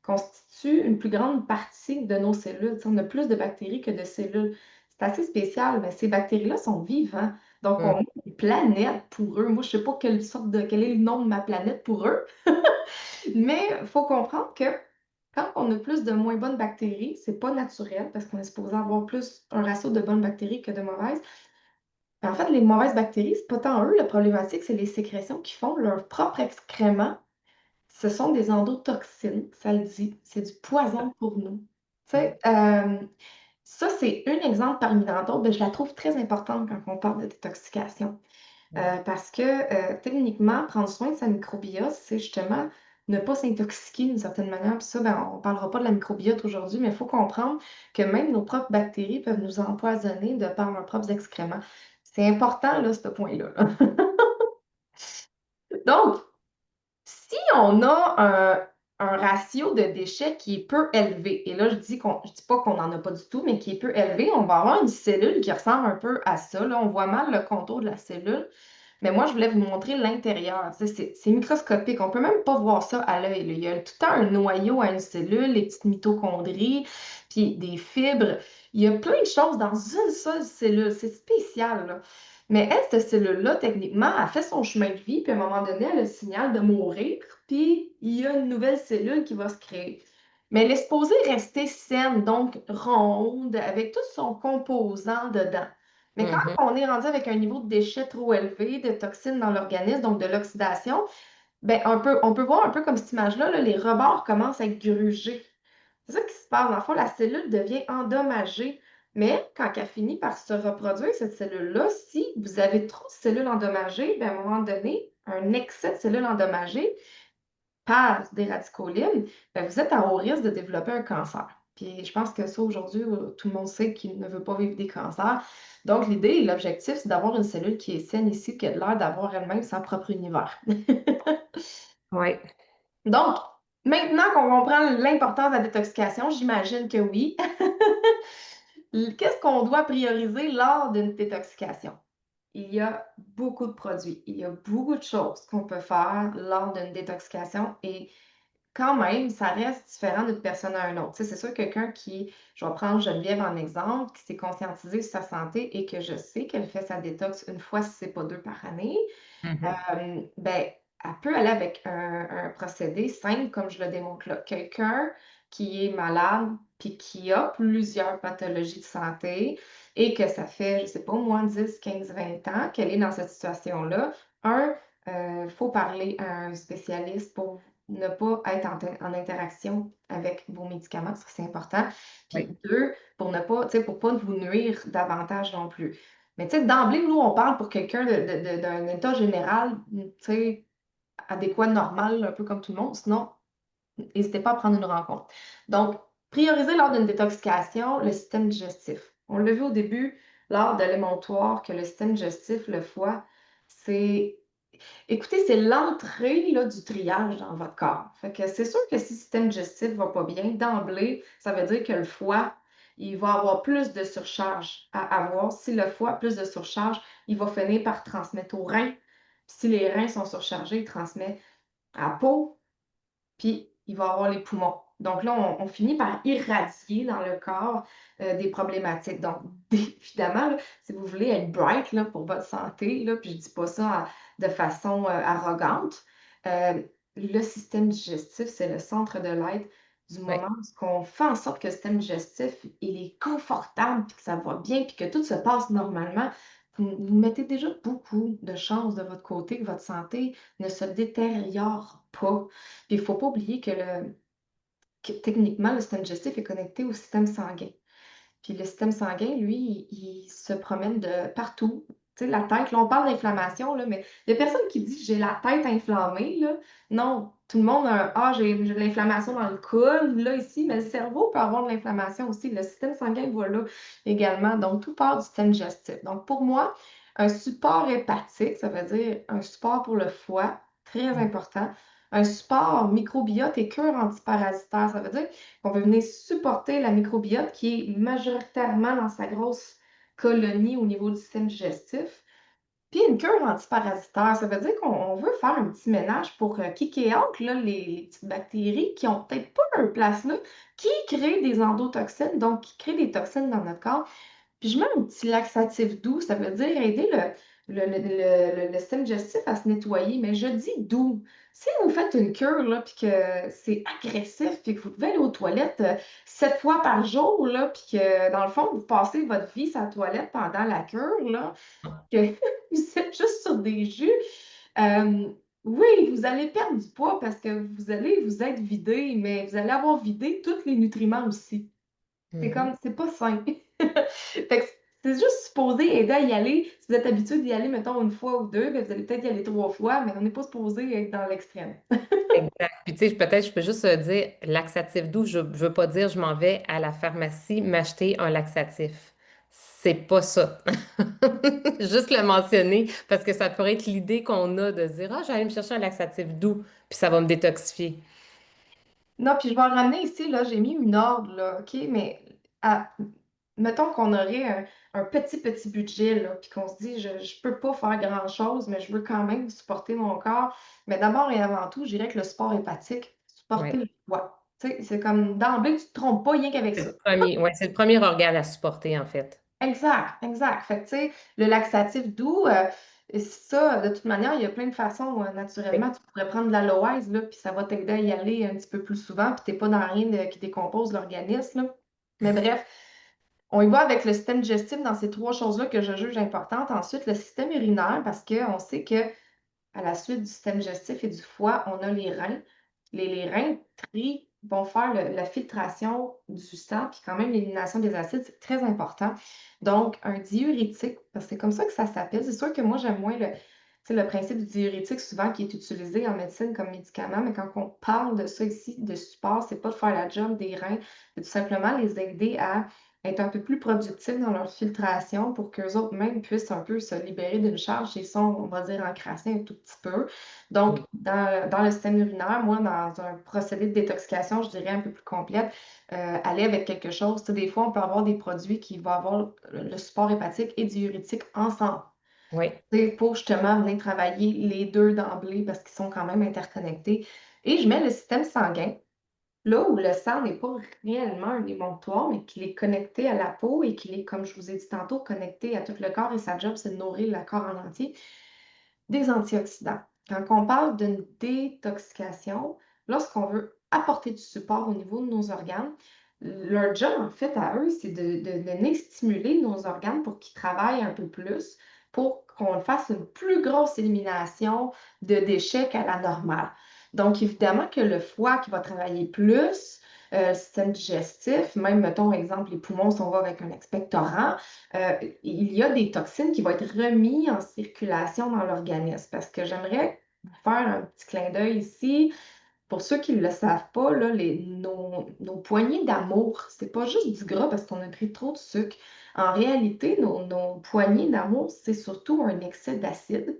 constituent une plus grande partie de nos cellules. Tu sais, on a plus de bactéries que de cellules. C'est assez spécial, mais ces bactéries-là sont vivantes. Donc, on hum, est une planète pour eux. Moi, je ne sais pas quel est le nom de ma planète pour eux, mais il faut comprendre que quand on a plus de moins bonnes bactéries, c'est pas naturel parce qu'on est supposé avoir plus un ratio de bonnes bactéries que de mauvaises. En fait, les mauvaises bactéries, c'est pas tant eux. La problématique, c'est les sécrétions qui font leur propre excrément. Ce sont des endotoxines, ça le dit. C'est du poison pour nous. Tu hum, sais, ça, c'est un exemple parmi tant d'autres. Je la trouve très importante quand on parle de détoxication. Parce que techniquement, prendre soin de sa microbiote, c'est justement ne pas s'intoxiquer d'une certaine manière. Puis ça, ben, on ne parlera pas de la microbiote aujourd'hui, mais il faut comprendre que même nos propres bactéries peuvent nous empoisonner de par leurs propres excréments. C'est important, là, ce point-là. Donc, si on a un ratio de déchets qui est peu élevé, et là, je dis pas qu'on n'en a pas du tout, mais qui est peu élevé, on va avoir une cellule qui ressemble un peu à ça. Là, on voit mal le contour de la cellule. Mais moi, je voulais vous montrer l'intérieur. Tu sais, c'est microscopique. On ne peut même pas voir ça à l'œil, là. Il y a tout le temps un noyau à une cellule, les petites mitochondries, puis des fibres. Il y a plein de choses dans une seule cellule. C'est spécial, là. Mais elle, cette cellule-là, techniquement, elle fait son chemin de vie, puis à un moment donné, elle a le signal de mourir, puis il y a une nouvelle cellule qui va se créer. Mais elle est supposée rester saine, donc ronde, avec tout son composant dedans. Mais quand mhm, on est rendu avec un niveau de déchets trop élevé, de toxines dans l'organisme, donc de l'oxydation, ben, on peut voir un peu comme cette image-là, là, les rebords commencent à être grugés. C'est ça qui se passe. Dans le fond, la cellule devient endommagée. Mais quand elle finit par se reproduire, cette cellule-là, si vous avez trop de cellules endommagées, ben, à un moment donné, un excès de cellules endommagées par des radicaux libres, ben, vous êtes à haut risque de développer un cancer. Puis je pense que ça, aujourd'hui, tout le monde sait qu'il ne veut pas vivre des cancers. Donc, l'idée et l'objectif, c'est d'avoir une cellule qui est saine ici, qui a l'air d'avoir elle-même son propre univers. oui, Donc, maintenant qu'on comprend l'importance de la détoxication, j'imagine que oui. Qu'est-ce qu'on doit prioriser lors d'une détoxication? Il y a beaucoup de produits, il y a beaucoup de choses qu'on peut faire lors d'une détoxication et quand même, ça reste différent d'une personne à une autre. Tu sais, c'est sûr, quelqu'un qui, je vais prendre Geneviève en exemple, qui s'est conscientisée sur sa santé et que je sais qu'elle fait sa détox une fois, si ce n'est pas deux par année, mhm, ben, elle peut aller avec un procédé simple, comme je le démontre là. Quelqu'un qui est malade puis qui a plusieurs pathologies de santé et que ça fait, je sais pas, moins 10, 15, 20 ans qu'elle est dans cette situation-là, il faut parler à un spécialiste pour ne pas être en interaction avec vos médicaments, parce que c'est important. Oui, Puis deux, pour ne pas, tu sais, pour pas vous nuire davantage non plus. Mais tu sais, d'emblée, nous, on parle pour quelqu'un d'un état général, tu sais, adéquat, normal, un peu comme tout le monde. Sinon, n'hésitez pas à prendre une rencontre. Donc, prioriser lors d'une détoxication le système digestif. On l'a vu au début, lors de l'émontoire, que le système digestif, le foie, c'est écoutez, c'est l'entrée là, du triage dans votre corps. Fait que c'est sûr que si le système digestif va pas bien, d'emblée, ça veut dire que le foie, il va avoir plus de surcharge à avoir. Si le foie a plus de surcharge, il va finir par transmettre aux reins. Si les reins sont surchargés, il transmet à la peau, puis il va avoir les poumons. Donc là, on finit par irradier dans le corps des problématiques. Donc, évidemment, là, si vous voulez être bright là, pour votre santé, là, puis je ne dis pas ça de façon arrogante, euh, le système digestif, c'est le centre de l'être du oui. moment où on fait en sorte que le système digestif, il est confortable, puis que ça va bien, puis que tout se passe normalement. Vous mettez déjà beaucoup de chances de votre côté que votre santé ne se détériore pas. Puis il ne faut pas oublier que techniquement, le système digestif est connecté au système sanguin. Puis le système sanguin, lui, il se promène de partout. Tu sais, la tête, là, on parle d'inflammation, là, mais il n'y a personne qui dit j'ai la tête inflammée, là. Non, tout le monde a ah, j'ai de l'inflammation dans le coude, là, ici, mais le cerveau peut avoir de l'inflammation aussi. Le système sanguin va là également. Donc, tout part du système digestif. Donc, pour moi, un support hépatique, ça veut dire un support pour le foie, très important. Un support microbiote et cure antiparasitaire, ça veut dire on veut venir supporter la microbiote qui est majoritairement dans sa grosse colonie au niveau du système digestif. Puis une cure antiparasitaire, ça veut dire qu'on veut faire un petit ménage pour kicker out là, les petites bactéries qui ont peut-être pas leur place là, qui créent des endotoxines, donc qui créent des toxines dans notre corps. Puis je mets un petit laxatif doux, ça veut dire aider le système digestif à se nettoyer, mais je dis doux. Si vous faites une cure, là, puis que c'est agressif, puis que vous devez aller aux toilettes 7 fois par jour, là, puis que dans le fond, vous passez votre vie sur la toilette pendant la cure, là, que vous êtes juste sur des jus, euh, oui, vous allez perdre du poids parce que vous allez vous être vidé, mais vous allez avoir vidé tous les nutriments aussi. C'est Mhm. comme, c'est pas sain. Fait que c'est juste supposé aider à y aller. Si vous êtes habitué d'y aller, mettons, une fois ou deux, ben, vous allez peut-être y aller 3 fois, mais on n'est pas supposé être dans l'extrême. Exact. Puis, tu sais, peut-être, je peux juste dire laxatif doux. Je ne veux pas dire je m'en vais à la pharmacie m'acheter un laxatif. C'est pas ça. Juste le mentionner parce que ça pourrait être l'idée qu'on a de se dire, ah, j'allais me chercher un laxatif doux, puis ça va me détoxifier. Non, puis je vais en ramener ici, là, j'ai mis une ordre, là, OK? Mais mettons qu'on aurait un petit budget, là, puis qu'on se dit, je ne peux pas faire grand-chose, mais je veux quand même supporter mon corps. Mais d'abord et avant tout, je dirais que le sport hépatique, supporter Oui. le foie. Tu sais, c'est comme d'emblée, tu ne te trompes pas rien qu'avec C'est ça. le premier, ouais, c'est le premier organe à supporter, en fait. Exact, exact. Fait que, tu sais, le laxatif doux, ça, de toute manière, il y a plein de façons, Oui. naturellement. Tu pourrais prendre de l'aloès, là, puis ça va t'aider à y aller un petit peu plus souvent, puis t'es pas dans rien qui décompose l'organisme, là. Mais bref, on y va avec le système digestif dans ces trois choses-là que je juge importantes. Ensuite, le système urinaire, parce qu'on sait que à la suite du système digestif et du foie, on a les reins. Les reins vont faire la filtration du sang, puis quand même l'élimination des acides, c'est très important. Donc, un diurétique, parce que c'est comme ça que ça s'appelle. C'est sûr que moi, j'aime moins le principe du diurétique, souvent qui est utilisé en médecine comme médicament, mais quand on parle de ça ici, de support, c'est pas de faire la job des reins, c'est tout simplement les aider à être un peu plus productifs dans leur filtration pour qu'eux autres même puissent un peu se libérer d'une charge et sont, on va dire, encrassés un tout petit peu. Donc, Oui. dans le système urinaire, moi, dans un procédé de détoxication, je dirais un peu plus complète, aller avec quelque chose. Tu sais, des fois, on peut avoir des produits qui vont avoir le support hépatique et diurétique ensemble. Oui. Tu sais, pour justement venir travailler les deux d'emblée parce qu'ils sont quand même interconnectés. Et je mets le système sanguin. Là où le sang n'est pas réellement un émonctoire, mais qu'il est connecté à la peau et qu'il est, comme je vous ai dit tantôt, connecté à tout le corps et sa job, c'est de nourrir le corps en entier, des antioxydants. Quand on parle d'une détoxication, lorsqu'on veut apporter du support au niveau de nos organes, Leur job, en fait, à eux, c'est de venir stimuler nos organes pour qu'ils travaillent un peu plus, pour qu'on fasse une plus grosse élimination de déchets qu'à la normale. Donc, évidemment que le foie qui va travailler plus, le système digestif, même, mettons, exemple, les poumons, si on va avec un expectorant, il y a des toxines qui vont être remises en circulation dans l'organisme. Parce que j'aimerais vous faire un petit clin d'œil ici. Pour ceux qui ne le savent pas, là, nos poignées d'amour, c'est pas juste du gras parce qu'on a pris trop de sucre. En réalité, nos poignées d'amour, c'est surtout un excès d'acide.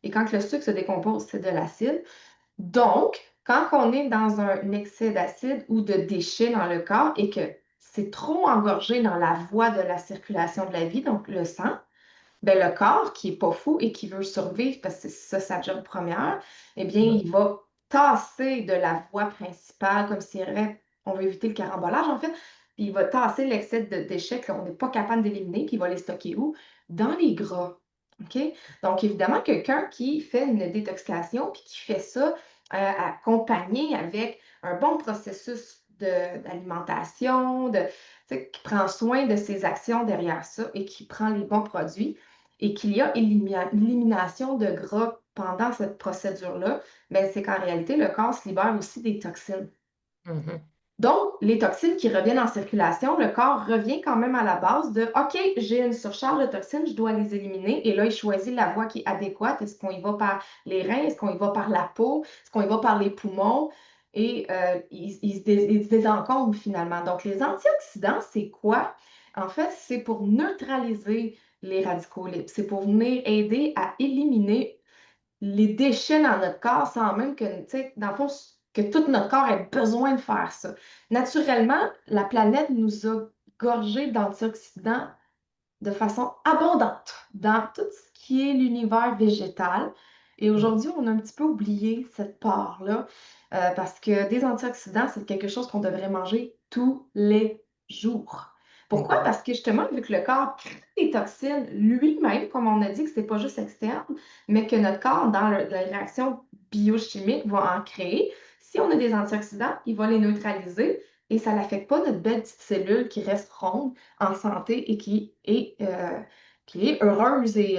Et quand le sucre se décompose, c'est de l'acide. Donc, quand on est dans un excès d'acide ou de déchets dans le corps et que c'est trop engorgé dans la voie de la circulation de la vie, donc le sang, ben, le corps, qui n'est pas fou et qui veut survivre, parce que c'est ça sa job première, eh bien, Ouais. il va tasser de la voie principale, comme s'il y aurait, on veut éviter le carambolage, en fait, puis il va tasser l'excès de déchets qu'on n'est pas capable d'éliminer, puis il va les stocker où? Dans les gras. OK? Donc, évidemment, quelqu'un qui fait une détoxication, puis qui fait ça accompagné avec un bon processus d'alimentation, qui prend soin de ses actions derrière ça et qui prend les bons produits, et qu'il y a élimination de gras pendant cette procédure-là, ben, c'est qu'en réalité, le corps se libère aussi des toxines. Mhm. Donc, les toxines qui reviennent en circulation, le corps revient quand même à la base de OK, j'ai une surcharge de toxines, je dois les éliminer. Et là, il choisit la voie qui est adéquate. Est-ce qu'on y va par les reins? Est-ce qu'on y va par la peau? Est-ce qu'on y va par les poumons? Et il se désencombre finalement. Donc, les antioxydants, c'est quoi? En fait, c'est pour neutraliser les radicaux libres. C'est pour venir aider à éliminer les déchets dans notre corps sans même que, tu sais, dans le fond, que tout notre corps ait besoin de faire ça. Naturellement, la planète nous a gorgés d'antioxydants de façon abondante dans tout ce qui est l'univers végétal. Et aujourd'hui, on a un petit peu oublié cette part-là parce que des antioxydants, c'est quelque chose qu'on devrait manger tous les jours. Pourquoi? Exact. Parce que justement, vu que le corps crée des toxines lui-même, comme on a dit que c'est pas juste externe, mais que notre corps, dans la réaction biochimique, va en créer. Si on a des antioxydants, il va les neutraliser et ça n'affecte pas notre belle petite cellule qui reste ronde en santé et qui est heureuse et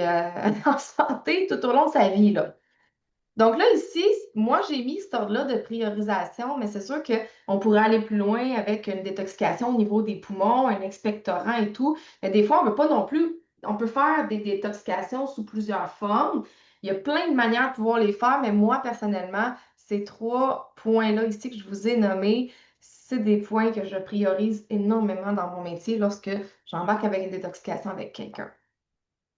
en santé tout au long de sa vie, là. Donc là, ici, moi, j'ai mis cet ordre-là de priorisation, mais c'est sûr qu'on pourrait aller plus loin avec une détoxication au niveau des poumons, un expectorant et tout. Mais des fois, on ne veut pas non plus, on peut faire des détoxications sous plusieurs formes. Il y a plein de manières de pouvoir les faire, mais moi, personnellement, ces trois points-là ici que je vous ai nommés, c'est des points que je priorise énormément dans mon métier lorsque j'embarque avec une détoxication avec quelqu'un.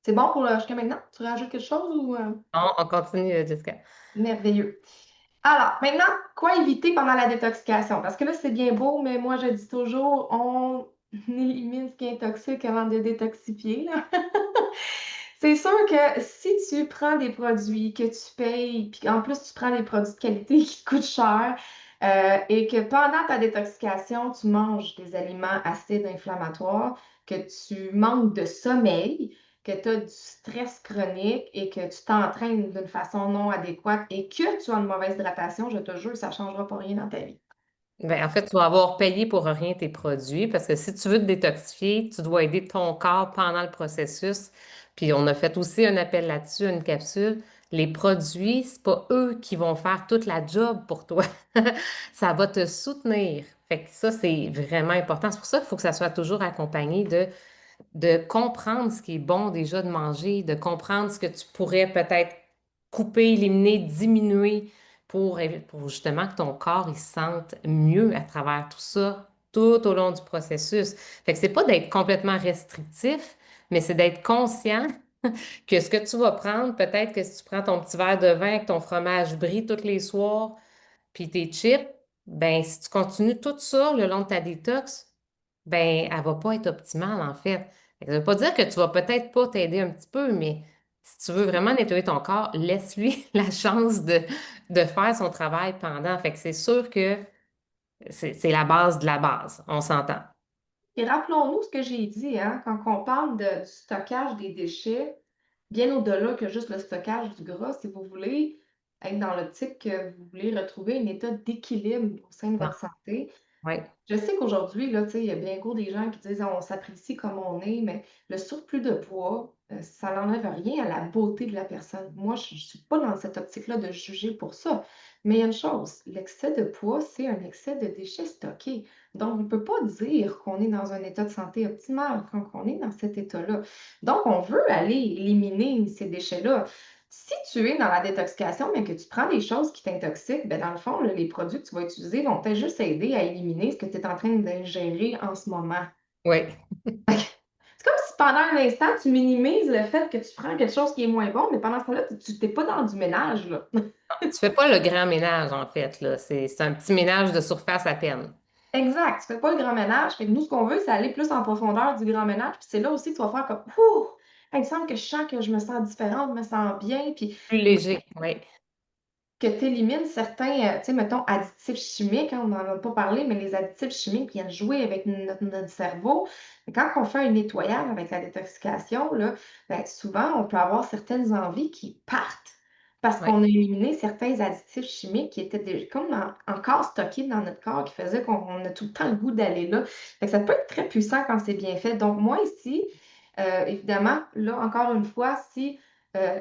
C'est bon pour jusqu'à maintenant? Tu rajoutes quelque chose ou On continue, Jessica. merveilleux? Alors, maintenant, quoi éviter pendant la détoxication? Parce que là, c'est bien beau, mais moi, je dis toujours, on élimine ce qui est toxique avant de détoxifier, là. C'est sûr que si tu prends des produits que tu payes, puis en plus tu prends des produits de qualité qui te coûtent cher, et que pendant ta détoxication, tu manges des aliments acides inflammatoires, que tu manques de sommeil, que tu as du stress chronique et que tu t'entraînes d'une façon non adéquate et que tu as une mauvaise hydratation, je te jure, ça ne changera pas rien dans ta vie. Ben, en fait, tu vas avoir payé pour rien tes produits parce que si tu veux te détoxifier, tu dois aider ton corps pendant le processus. Puis on a fait aussi un appel là-dessus, une capsule. Les produits, c'est pas eux qui vont faire toute la job pour toi. Ça va te soutenir. Fait que ça, c'est vraiment important. C'est pour ça qu'il faut que ça soit toujours accompagné de comprendre ce qui est bon déjà de manger, de comprendre ce que tu pourrais peut-être couper, éliminer, diminuer pour justement que ton corps il se sente mieux à travers tout ça, tout au long du processus. Fait que c'est pas d'être complètement restrictif, mais c'est d'être conscient que ce que tu vas prendre, peut-être que si tu prends ton petit verre de vin avec ton fromage brie tous les soirs, puis tes chips, ben si tu continues tout ça le long de ta détox, ben elle va pas être optimale en fait. Ça veut pas dire que tu vas peut-être pas t'aider un petit peu, mais si tu veux vraiment nettoyer ton corps, laisse-lui la chance de faire son travail pendant. Fait que c'est sûr que c'est la base de la base, on s'entend. Et rappelons-nous ce que j'ai dit, hein, quand on parle du stockage des déchets, bien au-delà que juste le stockage du gras, si vous voulez être dans l'optique que vous voulez retrouver un état d'équilibre au sein de Ouais. votre santé, Oui, Je sais qu'aujourd'hui, là, tu sais, il y a bien gros des gens qui disent on s'apprécie comme on est, mais le surplus de poids, ça n'enlève rien à la beauté de la personne. Moi, je ne suis pas dans cette optique-là de juger pour ça. Mais il y a une chose, l'excès de poids, c'est un excès de déchets stockés. Donc, on ne peut pas dire qu'on est dans un état de santé optimal quand on est dans cet état-là. Donc, on veut aller éliminer ces déchets-là. Si tu es dans la détoxication, mais que tu prends des choses qui t'intoxiquent, ben dans le fond, là, les produits que tu vas utiliser vont peut-être juste aider à éliminer ce que tu es en train d'ingérer en ce moment. oui. C'est comme si pendant un instant, tu minimises le fait que tu prends quelque chose qui est moins bon, mais pendant ce temps-là, tu n'es pas dans du ménage, là. Tu fais pas le grand ménage, en fait, là. C'est un petit ménage de surface à peine. Exact. Tu fais pas le grand ménage. Fait que nous, ce qu'on veut, c'est aller plus en profondeur du grand ménage. Puis c'est là aussi que tu vas faire comme, ouh, il me semble que je sens que je me sens différente, je me sens bien. Puis Plus léger, oui. que tu élimines certains, tu sais, mettons, additifs chimiques, hein, on n'en a pas parlé, mais les additifs chimiques viennent jouer avec notre cerveau. Et quand on fait un nettoyage avec la détoxication, là, ben, souvent, on peut avoir certaines envies qui partent parce Oui, qu'on a éliminé certains additifs chimiques qui étaient comme encore stockés dans notre corps, qui faisaient qu'on a tout le temps le goût d'aller là. Fait que ça peut être très puissant quand c'est bien fait. Donc, moi, ici, évidemment, là, encore une fois, si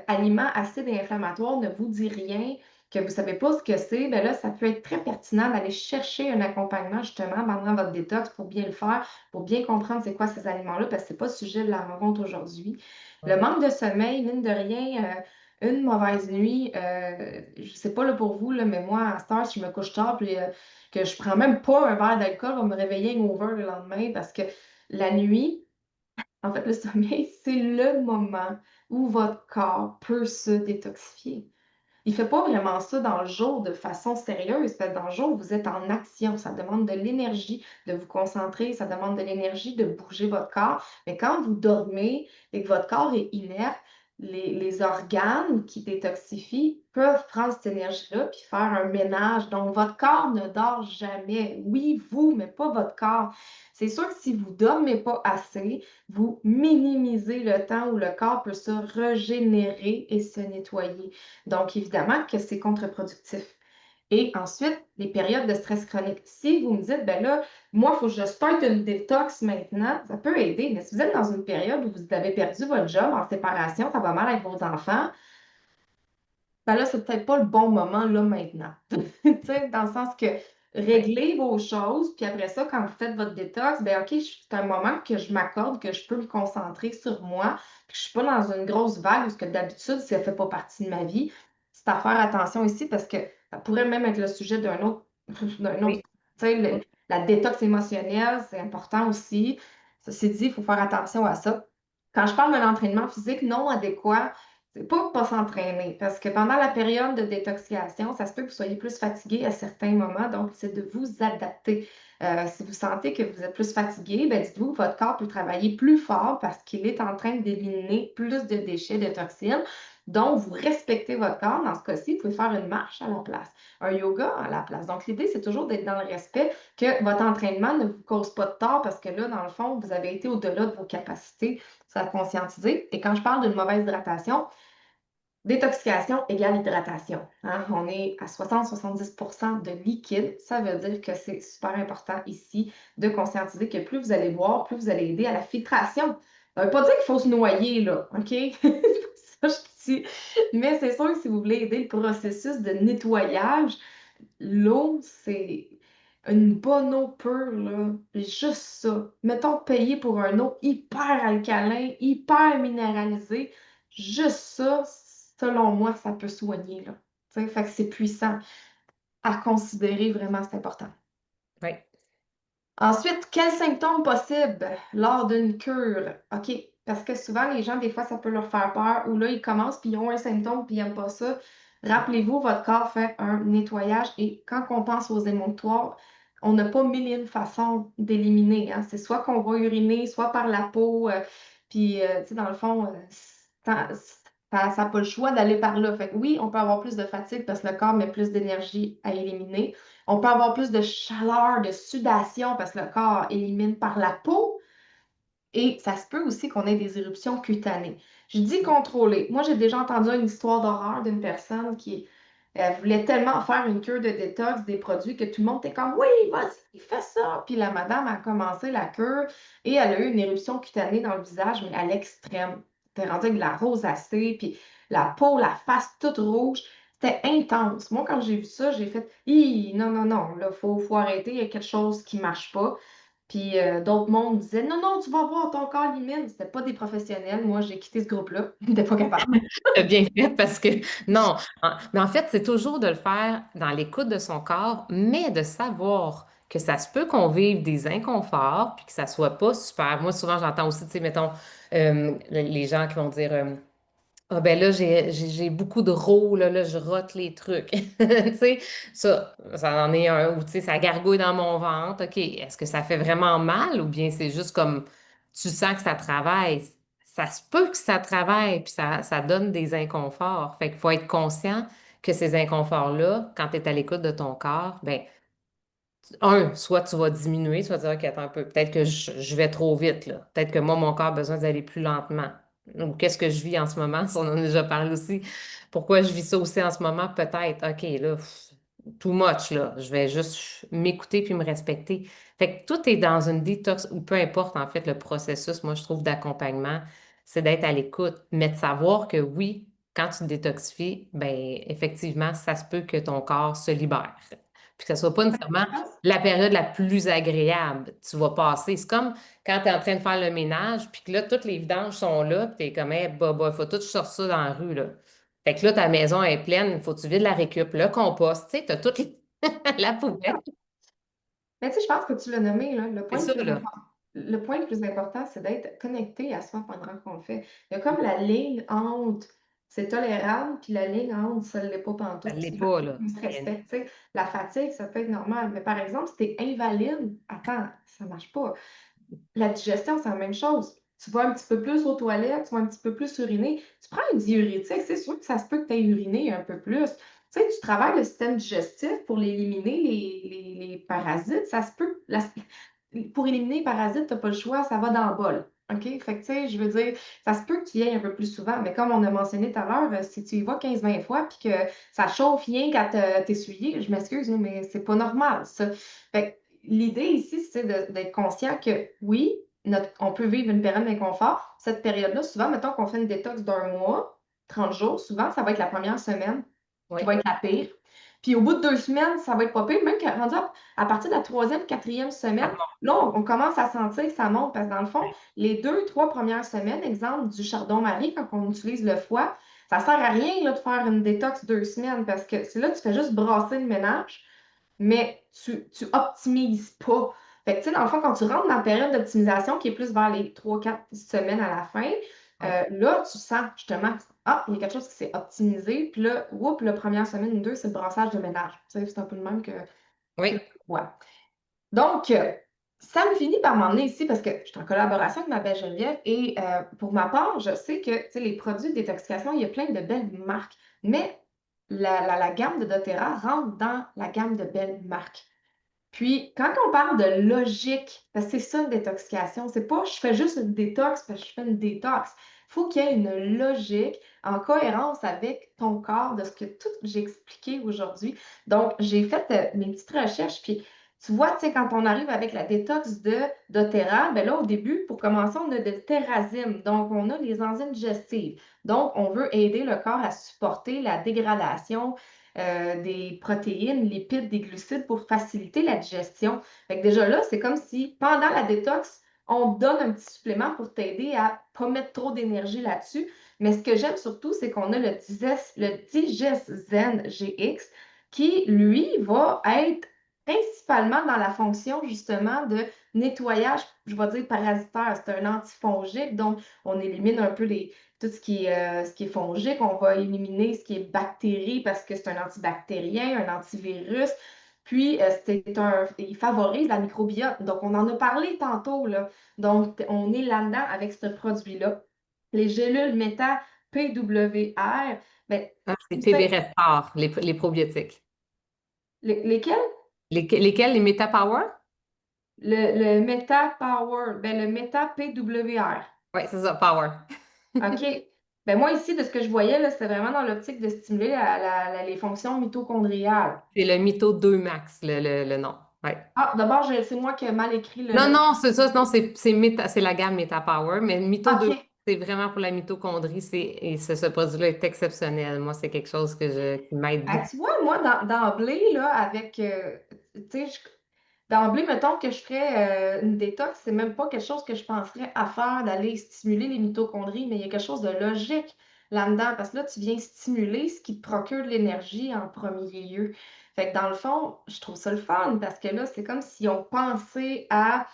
aliment acide et inflammatoire ne vous dit rien, que vous ne savez pas ce que c'est, bien là, ça peut être très pertinent d'aller chercher un accompagnement justement pendant votre détox pour bien le faire, pour bien comprendre c'est quoi ces aliments-là, parce que ce n'est pas le sujet de la rencontre aujourd'hui. Le oui. manque de sommeil, mine de rien, une mauvaise nuit, je ne sais pas là, pour vous, là, mais moi, à cette heure, si je me couche tard puis que je ne prends même pas un verre d'alcool, va me réveiller hangover le lendemain parce que la nuit, en fait, le sommeil, c'est le moment où votre corps peut se détoxifier. Il ne fait pas vraiment ça dans le jour de façon sérieuse, parce que dans le jour, vous êtes en action. Ça demande de l'énergie de vous concentrer, ça demande de l'énergie de bouger votre corps. Mais quand vous dormez et que votre corps est inerte, les organes qui détoxifient peuvent prendre cette énergie-là puis faire un ménage. Donc, votre corps ne dort jamais. Oui, vous, mais pas votre corps. C'est sûr que si vous ne dormez pas assez, vous minimisez le temps où le corps peut se régénérer et se nettoyer. Donc, évidemment que c'est contre-productif. Et ensuite, les périodes de stress chronique. Si vous me dites, ben là, moi, il faut que je starte une détox maintenant, ça peut aider. Mais si vous êtes dans une période où vous avez perdu votre job en séparation, ça va mal avec vos enfants, ben là, c'est peut-être pas le bon moment, là, maintenant. Tu sais, dans le sens que Oui. réglez vos choses, puis après ça, quand vous faites votre détox, ben OK, c'est un moment que je m'accorde, que je peux me concentrer sur moi, puis je suis pas dans une grosse vague, parce que d'habitude, ça fait pas partie de ma vie. C'est à faire attention ici, parce que ça pourrait même être le sujet d'un autre, d'un autre, Oui. tu sais, la détox émotionnelle, c'est important aussi. Ceci dit, il faut faire attention à ça. Quand je parle d'un entraînement physique non adéquat, c'est pas s'entraîner, parce que pendant la période de détoxication, ça se peut que vous soyez plus fatigué à certains moments, donc c'est de vous adapter. Si vous sentez que vous êtes plus fatigué, ben dites-vous que votre corps peut travailler plus fort parce qu'il est en train d'éliminer plus de déchets, de toxines. Donc, vous respectez votre corps. Dans ce cas-ci, vous pouvez faire une marche à la place, un yoga à la place. Donc, l'idée, c'est toujours d'être dans le respect, que votre entraînement ne vous cause pas de tort parce que là, dans le fond, vous avez été au-delà de vos capacités. Ça a conscientisé. Et quand je parle d'une mauvaise hydratation, détoxication égale hydratation, hein. On est à 60-70 de liquide. Ça veut dire que c'est super important ici de conscientiser que plus vous allez boire, plus vous allez aider à la filtration. Ça ne veut pas dire qu'il faut se noyer, là, OK? C'est pas ça que je dis. Mais c'est sûr que si vous voulez aider le processus de nettoyage, l'eau, c'est une bonne eau pure, là. Juste ça. Mettons payer pour un eau hyper alcalin, hyper minéralisé. Juste ça, selon moi, ça peut soigner, là. Tu sais, fait que c'est puissant à considérer vraiment, c'est important. Oui. Ensuite, quels symptômes possibles lors d'une cure? OK, parce que souvent, les gens, des fois, ça peut leur faire peur, ou là, ils commencent, puis ils ont un symptôme, puis ils n'aiment pas ça. Rappelez-vous, votre corps fait un nettoyage, et quand on pense aux émonctoires, on n'a pas mille et une façons d'éliminer, hein. C'est soit qu'on va uriner, soit par la peau, puis, tu sais, dans le fond, ça n'a pas le choix d'aller par là. Fait que oui, on peut avoir plus de fatigue parce que le corps met plus d'énergie à éliminer. On peut avoir plus de chaleur, de sudation parce que le corps élimine par la peau. Et ça se peut aussi qu'on ait des éruptions cutanées. Je dis contrôler. Moi, j'ai déjà entendu une histoire d'horreur d'une personne qui Elle voulait tellement faire une cure de détox des produits que tout le monde était comme oui, vas-y, fais ça. Puis la madame a commencé la cure et elle a eu une éruption cutanée dans le visage, mais à l'extrême. C'était rendu avec de la rosacée, puis la peau, la face toute rouge. C'était intense. Moi, quand j'ai vu ça, j'ai fait non, non, non, là, faut arrêter, il y a quelque chose qui marche pas. Puis d'autres mondes disaient non, non, tu vas voir, ton corps limite. C'était pas des professionnels. Moi, j'ai quitté ce groupe-là. J'étais pas capable. T'as bien fait parce que non. Mais en fait, c'est toujours de le faire dans l'écoute de son corps, mais de savoir que ça se peut qu'on vive des inconforts puis que ça soit pas super. Moi, souvent, j'entends aussi, tu sais, mettons, les gens qui vont dire. Ah ben là, j'ai beaucoup de rots, là, je rote les trucs. Tu sais, ça en est un, ou tu sais, ça gargouille dans mon ventre. OK, est-ce que ça fait vraiment mal ou bien c'est juste comme tu sens que ça travaille? Ça se peut que ça travaille, puis ça donne des inconforts. Fait qu'il faut être conscient que ces inconforts-là, quand tu es à l'écoute de ton corps, ben soit tu vas diminuer, tu vas dire, OK, attends un peu, peut-être que je vais trop vite, là. Peut-être que moi, mon corps a besoin d'aller plus lentement. Ou qu'est-ce que je vis en ce moment? Ça, on en a déjà parlé aussi. Pourquoi je vis ça aussi en ce moment? Peut-être, OK, là, too much, là. Je vais juste m'écouter puis me respecter. Fait que tout est dans une détox, ou peu importe, en fait, le processus, moi, je trouve, d'accompagnement, c'est d'être à l'écoute, mais de savoir que oui, quand tu te détoxifies, ben effectivement, ça se peut que ton corps se libère. Puis que ce soit pas nécessairement Je pense la période la plus agréable. Tu vas passer. C'est comme quand tu es en train de faire le ménage, puis que là, toutes les vidanges sont là, puis tu es comme, eh, bah, faut tout sortir ça dans la rue, là. Fait que là, ta maison est pleine, il faut que tu vides la récup, le compost, tu sais, tu as toute la poubelle. Mais tu sais, je pense que tu l'as nommé, là, C'est ça, là. le point le plus important, c'est d'être connecté à soi pendant qu'on le fait. Il y a comme la ligne entre c'est tolérable, puis la ligne entre ça ne l'est pas Ça pantoute. ne l'est Il faut pas, là. qu'on se respecte. Tu sais. La fatigue, ça peut être normal. Mais par exemple, si tu es invalide, attends, ça ne marche pas. La digestion, c'est la même chose. Tu vas un petit peu plus aux toilettes, tu vas un petit peu plus uriner. Tu prends un diurétique, c'est sûr que ça se peut que tu aies uriné un peu plus. Tu sais, tu travailles le système digestif pour éliminer les parasites. Ça se peut. Pour éliminer les parasites, tu n'as pas le choix, ça va dans le bol. OK? Fait que, tu sais, je veux dire, ça se peut que tu y ailles un peu plus souvent, mais comme on a mentionné tout à l'heure, si tu y vas 15-20 fois puis que ça chauffe rien quand t'essuyer, je m'excuse, là, mais c'est pas normal, ça. Fait que l'idée ici, c'est d'être conscient que oui, on peut vivre une période d'inconfort. Cette période-là, souvent, mettons qu'on fait une détox d'un mois, 30 jours, souvent, ça va être la première semaine Oui. qui va être la pire. Puis au bout de 2 semaines, ça va être pas pire. Même rendu à partir de la troisième, quatrième Ça semaine, remonte. là, on commence à sentir que ça monte. Parce que dans le fond, les 2, 3 premières semaines, exemple du chardon-marie, quand on utilise le foie, ça sert à rien là, de faire une détox 2 semaines parce que c'est là que tu fais juste brasser le ménage mais tu optimises pas. Fait que, tu sais, dans le fond, quand tu rentres dans la période d'optimisation qui est plus vers les 3, 4 semaines à la fin, Oui. là, tu sens justement, ah, il y a quelque chose qui s'est optimisé, puis là, whoop, la première semaine ou deux, c'est le brassage de ménage. Tu sais, c'est un peu le même que Oui. le foie. Donc, ça me finit par m'emmener ici parce que je suis en collaboration avec ma belle Geneviève et pour ma part, je sais que tu sais, les produits de détoxification, il y a plein de belles marques, mais la gamme de doTERRA rentre dans la gamme de belles marques. Puis, quand on parle de logique, parce que c'est ça une détoxification, c'est pas je fais juste une détox parce que je fais une détox. Il faut qu'il y ait une logique en cohérence avec ton corps de ce que tout j'ai expliqué aujourd'hui. Donc, j'ai fait mes petites recherches, puis tu vois, tu sais, quand on arrive avec la détox de doTERRA, ben là, au début, pour commencer, on a de terrazine. Donc, on a les enzymes digestives. Donc, on veut aider le corps à supporter la dégradation des protéines, lipides, des glucides pour faciliter la digestion. Fait que déjà là, c'est comme si pendant la détox, on te donne un petit supplément pour t'aider à pas mettre trop d'énergie là-dessus. Mais ce que j'aime surtout, c'est qu'on a le Digest Zen GX qui, lui, va être principalement dans la fonction justement de nettoyage, je vais dire parasitaire. C'est un antifongique, donc on élimine un peu tout ce qui est fongique, on va éliminer ce qui est bactérie parce que c'est un antibactérien, un antivirus. Puis, il favorise la microbiote. Donc, on en a parlé tantôt, là. Donc, on est là-dedans avec ce produit-là. Les gélules méta PWR, ben, Ah, c'est tout PB ça, Restart, les probiotiques. lesquels? Lesquels? Les MetaPower? Le Meta Power, ben, le Meta PWR. Oui, c'est ça, Power. OK? Ben moi, ici, de ce que je voyais, là, c'était vraiment dans l'optique de stimuler les fonctions mitochondriales. C'est le Mito 2 Max, le nom. Ouais. Ah, d'abord, c'est moi qui ai mal écrit Non, non, c'est ça, non, c'est la gamme MetaPower, mais le Mito 2, OK. c'est vraiment pour la mitochondrie, et ce produit-là est exceptionnel. Moi, c'est quelque chose qui m'aide Ah, beaucoup. tu vois, moi, d'emblée, là, avec, tu sais, d'emblée, mettons que je ferais une détox, c'est même pas quelque chose que je penserais à faire, d'aller stimuler les mitochondries, mais il y a quelque chose de logique là-dedans, parce que là, tu viens stimuler ce qui te procure de l'énergie en premier lieu. Fait que dans le fond, je trouve ça le fun, parce que là, c'est comme si on pensait à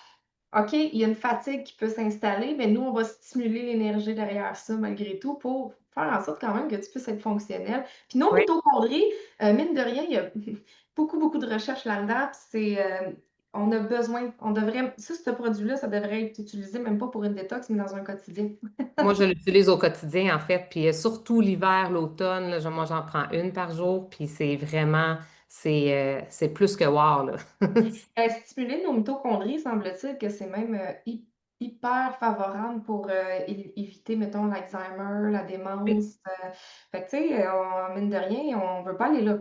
OK, il y a une fatigue qui peut s'installer, mais nous, on va stimuler l'énergie derrière ça malgré tout pour faire en sorte quand même que tu puisses être fonctionnel. Puis nos Oui. mitochondries, mine de rien, il y a beaucoup, beaucoup de recherches là-dedans. Puis on a besoin, on devrait, ça, ce produit-là, ça devrait être utilisé même pas pour une détox, mais dans un quotidien. Moi, je l'utilise au quotidien, en fait, puis surtout l'hiver, l'automne, là, moi, j'en prends une par jour, puis c'est vraiment, c'est plus que wow, là. Stimuler nos mitochondries, semble-t-il que c'est même hyper favorable pour éviter, mettons, l'Alzheimer, la démence. Fait que, tu sais, mine de rien, on veut pas aller là.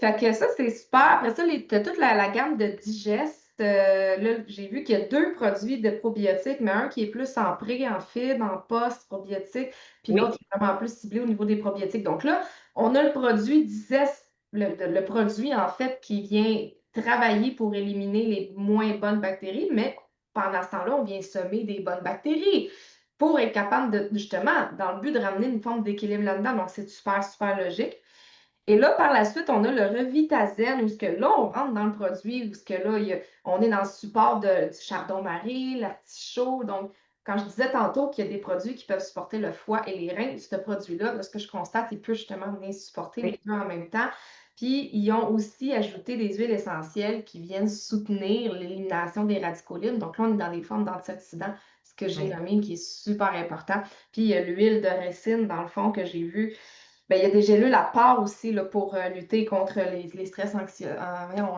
Fait que ça, c'est super. Après ça, t'as toute la gamme de digest. Là, j'ai vu qu'il y a deux produits de probiotiques, mais un qui est plus en pré, en fibre, en post probiotique, puis l'autre Oui, qui est vraiment plus ciblé au niveau des probiotiques. Donc là, on a le produit digest, le produit en fait qui vient travailler pour éliminer les moins bonnes bactéries, mais pendant ce temps-là, on vient semer des bonnes bactéries pour être capable de, justement, dans le but de ramener une forme d'équilibre là-dedans. Donc, c'est super, super logique. Et là, par la suite, on a le Revitazène, où ce que là, on rentre dans le produit, où ce que là, on est dans le support du chardon-marie, l'artichaut. Donc, quand je disais tantôt qu'il y a des produits qui peuvent supporter le foie et les reins, ce produit-là, de ce que je constate, il peut justement venir supporter les oui, deux en même temps. Puis, ils ont aussi ajouté des huiles essentielles qui viennent soutenir l'élimination des radicaux libres. Donc là, on est dans des formes d'antioxydants, ce que j'ai oui, nommé qui est super important. Puis, il y a l'huile de ricine, dans le fond, que j'ai vu ben, il y a des gélules à part aussi là, pour lutter contre les stress voyons,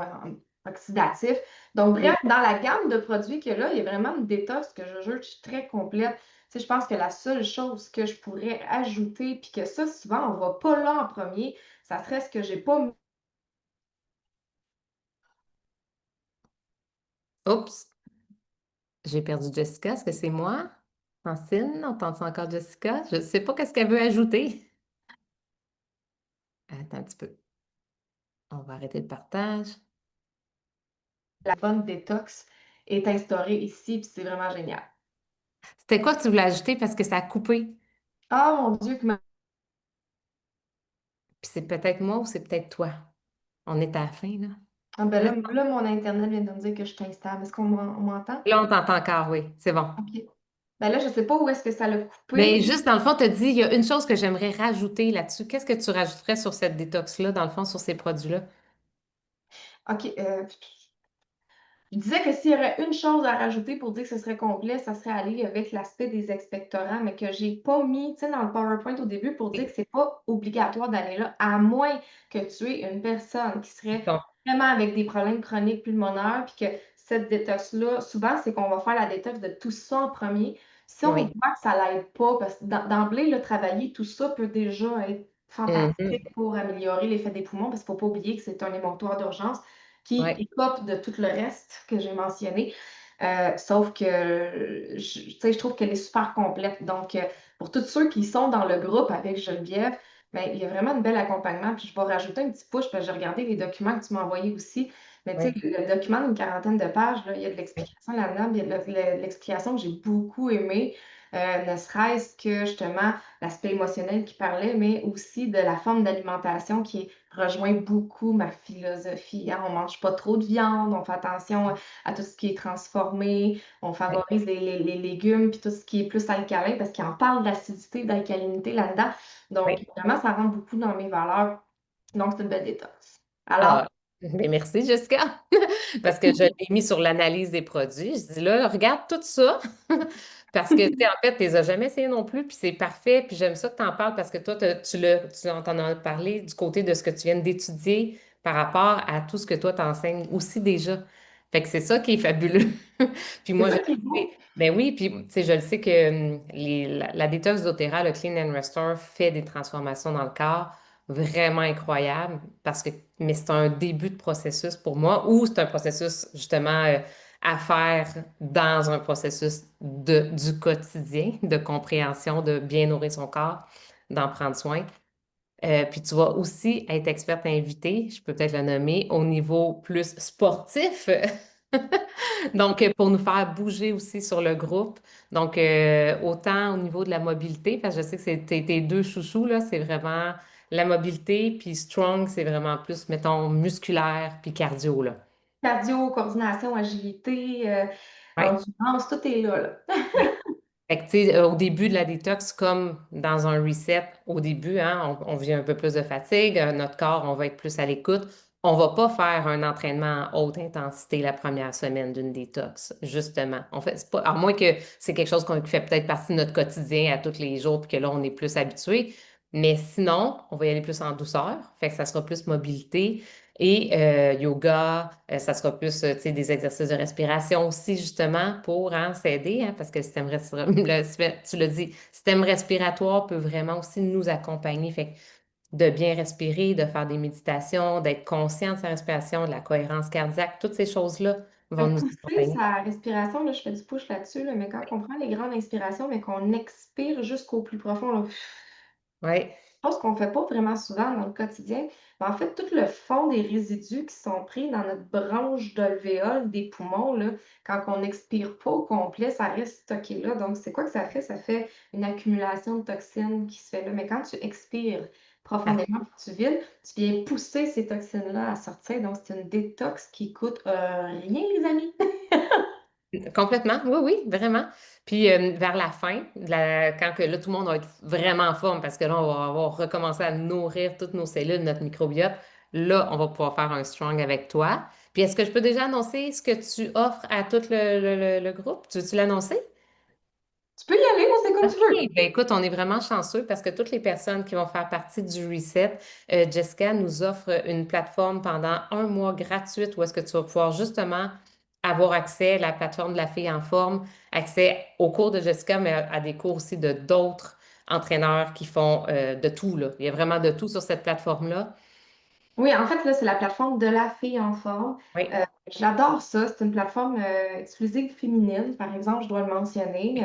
oxydatifs. Donc, bref, oui. dans la gamme de produits qu'il y a là, il y a vraiment une détox que je juge très complète. Tu sais, je pense que la seule chose que je pourrais ajouter, puis que ça, souvent, on ne va pas là en premier, ça serait ce que j'ai pas mis. Oups, j'ai perdu Jessica. Est-ce que c'est moi? Francine, entends-tu encore Jessica? Je ne sais pas qu'est-ce qu'elle veut ajouter. Attends un petit peu. On va arrêter le partage. La bonne détox est instaurée ici, puis c'est vraiment génial. C'était quoi que tu voulais ajouter parce que ça a coupé? Ah mon Dieu, que Puis c'est peut-être moi ou c'est peut-être toi. On est à la fin, là. ah, ben Là, là, mon Internet vient de me dire que je suis instable. Est-ce qu'on on m'entend? là, on t'entend encore, oui. C'est bon. OK. Ben là, je ne sais pas où est-ce que ça l'a Mais coupé. juste, dans le fond, tu as dit, il y a une chose que j'aimerais rajouter là-dessus. Qu'est-ce que tu rajouterais sur cette détox-là, dans le fond, sur ces produits-là? OK. Je disais que s'il y aurait une chose à rajouter pour dire que ce serait complet, ça serait aller avec l'aspect des expectorants, mais que j'ai pas mis, tu sais, dans le PowerPoint au début pour dire Oui. que c'est pas obligatoire d'aller là, à moins que tu aies une personne qui serait Bon, vraiment avec des problèmes chroniques pulmonaires, puis que cette détox-là, souvent, c'est qu'on va faire la détox de tout ça en premier. Si on voit oui. que ça l'aide pas, parce que d'emblée, là, travailler tout ça peut déjà être fantastique Mhm. pour améliorer l'effet des poumons, parce qu'il ne faut pas oublier que c'est un émonctoire d'urgence qui Oui, écope de tout le reste que j'ai mentionné. Sauf que tu sais, je trouve qu'elle est super complète. Donc, pour tous ceux qui sont dans le groupe avec Geneviève, ben, il y a vraiment un bel accompagnement. Puis je vais rajouter un petit push, parce que j'ai regardé les documents que tu m'as envoyés aussi. Mais tu sais, oui, le document d'une quarantaine de pages, là, il y a de oui, l'explication là-dedans, puis il y a de l'explication que j'ai beaucoup aimée, ne serait-ce que justement l'aspect émotionnel qui parlait, mais aussi de la forme d'alimentation qui rejoint beaucoup ma philosophie, hein. On mange pas trop de viande, on fait attention à tout ce qui est transformé, on oui, favorise les légumes puis tout ce qui est plus alcalin parce qu'il en parle d'acidité, d'alcalinité là-dedans. Donc, oui. vraiment, ça rentre beaucoup dans mes valeurs. Donc, c'est une belle détox. Alors, Ah, mais merci, Jessica, parce que je l'ai mis sur l'analyse des produits. Je dis là, regarde tout ça, parce que, tu sais, en fait, tu les as jamais essayés non plus, puis c'est parfait, puis j'aime ça que tu en parles, parce que toi, t'en as parlé du côté de ce que tu viens d'étudier par rapport à tout ce que toi t'enseignes aussi déjà. Fait que c'est ça qui est fabuleux. Puis C'est moi, je ça le qui est beau. sais. Ben oui, puis tu sais, je le sais que la détox doTERRA, le Clean and Restore, fait des transformations dans le corps vraiment incroyables parce que, mais c'est un début de processus pour moi ou c'est un processus justement à faire dans un processus du quotidien, de compréhension, de bien nourrir son corps, d'en prendre soin. Puis tu vas aussi être experte invitée, je peux peut-être le nommer, au niveau plus sportif. Donc, pour nous faire bouger aussi sur le groupe. Donc, autant au niveau de la mobilité, parce que je sais que c'est tes deux chouchous, là, c'est vraiment la mobilité, puis strong, c'est vraiment plus, mettons, musculaire, puis cardio, là. Cardio, coordination, agilité, Ouais. endurance, tout est là, là. Fait que, tu sais, au début de la détox, comme dans un reset, au début, hein, on vit un peu plus de fatigue, notre corps, on va être plus à l'écoute. On va pas faire un entraînement à haute intensité la première semaine d'une détox, justement. On fait, c'est pas, à moins que c'est quelque chose qui fait peut-être partie de notre quotidien à tous les jours, puis que là, on est plus habitué. Mais sinon, on va y aller plus en douceur. Fait que ça sera plus mobilité. Et yoga, ça sera plus tu sais, des exercices de respiration aussi, justement, pour hein, s'aider, hein, parce que le système tu l'as dit, le système respiratoire peut vraiment aussi nous accompagner. Fait que de bien respirer, de faire des méditations, d'être conscient de sa respiration, de la cohérence cardiaque, toutes ces choses-là vont nous Pousser accompagner. sa respiration, là, je fais du push là-dessus, là, mais quand on prend les grandes inspirations, mais qu'on expire jusqu'au plus profond, là, Oui, chose qu'on ne fait pas vraiment souvent dans le quotidien. Mais en fait, tout le fond des résidus qui sont pris dans notre branche d'alvéole des poumons, là, quand on n'expire pas au complet, ça reste stocké là. Donc, c'est quoi que ça fait? Ça fait une accumulation de toxines qui se fait là. Mais quand tu expires profondément puis tu vides, tu viens pousser ces toxines-là à sortir. Donc, c'est une détox qui coûte rien, les amis. complètement, oui, oui, vraiment. Puis vers la fin, quand que, là, tout le monde va être vraiment en forme, parce que là, on va avoir recommencé à nourrir toutes nos cellules, notre microbiote, là, on va pouvoir faire un strong avec toi. Puis est-ce que je peux déjà annoncer ce que tu offres à tout le groupe? Tu veux-tu l'annoncer? Tu peux y aller, moi, c'est comme OK. tu veux. Ben écoute, on est vraiment chanceux parce que toutes les personnes qui vont faire partie du Reset, Jessica nous offre une plateforme pendant un mois gratuite où est-ce que tu vas pouvoir justement avoir accès à la plateforme de la fille en forme, accès aux cours de Jessica, mais à des cours aussi de d'autres entraîneurs qui font de tout, là. Il y a vraiment de tout sur cette plateforme-là. Oui, en fait, là, c'est la plateforme de la fille en forme. Oui, J'adore ça. C'est une plateforme exclusive féminine, par exemple, je dois le mentionner.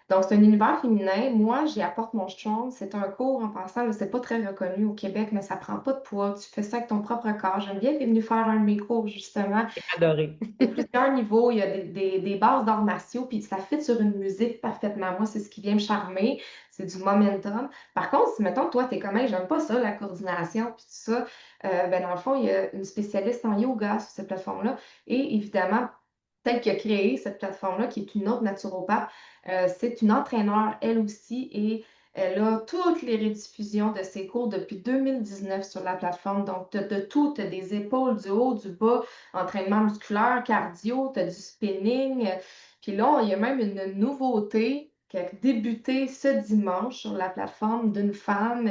Donc, c'est un univers féminin. Moi, j'y apporte mon strong. C'est un cours en passant, là, c'est pas très reconnu au Québec, mais ça prend pas de poids. Tu fais ça avec ton propre corps. J'aime bien, t'es venu faire un de mes cours, justement. j'ai adoré. Il y a plusieurs niveaux, il y a des bases d'arts martiaux, puis ça fit sur une musique parfaitement. Moi, c'est ce qui vient me charmer, c'est du momentum. Par contre, si, mettons, toi, t'es comme, hey, j'aime pas ça, la coordination, puis tout ça, ben, dans le fond, il y a une spécialiste en yoga sur cette plateforme-là, et évidemment, celle qui a créé cette plateforme-là, qui est une autre naturopathe, c'est une entraîneur, elle aussi, et elle a toutes les rediffusions de ses cours depuis 2019 sur la plateforme. Donc, tu as de tout, tu as des épaules, du haut, du bas, entraînement musculaire, cardio, tu as du spinning. Puis là, il y a même une nouveauté qui a débuté ce dimanche sur la plateforme d'une femme,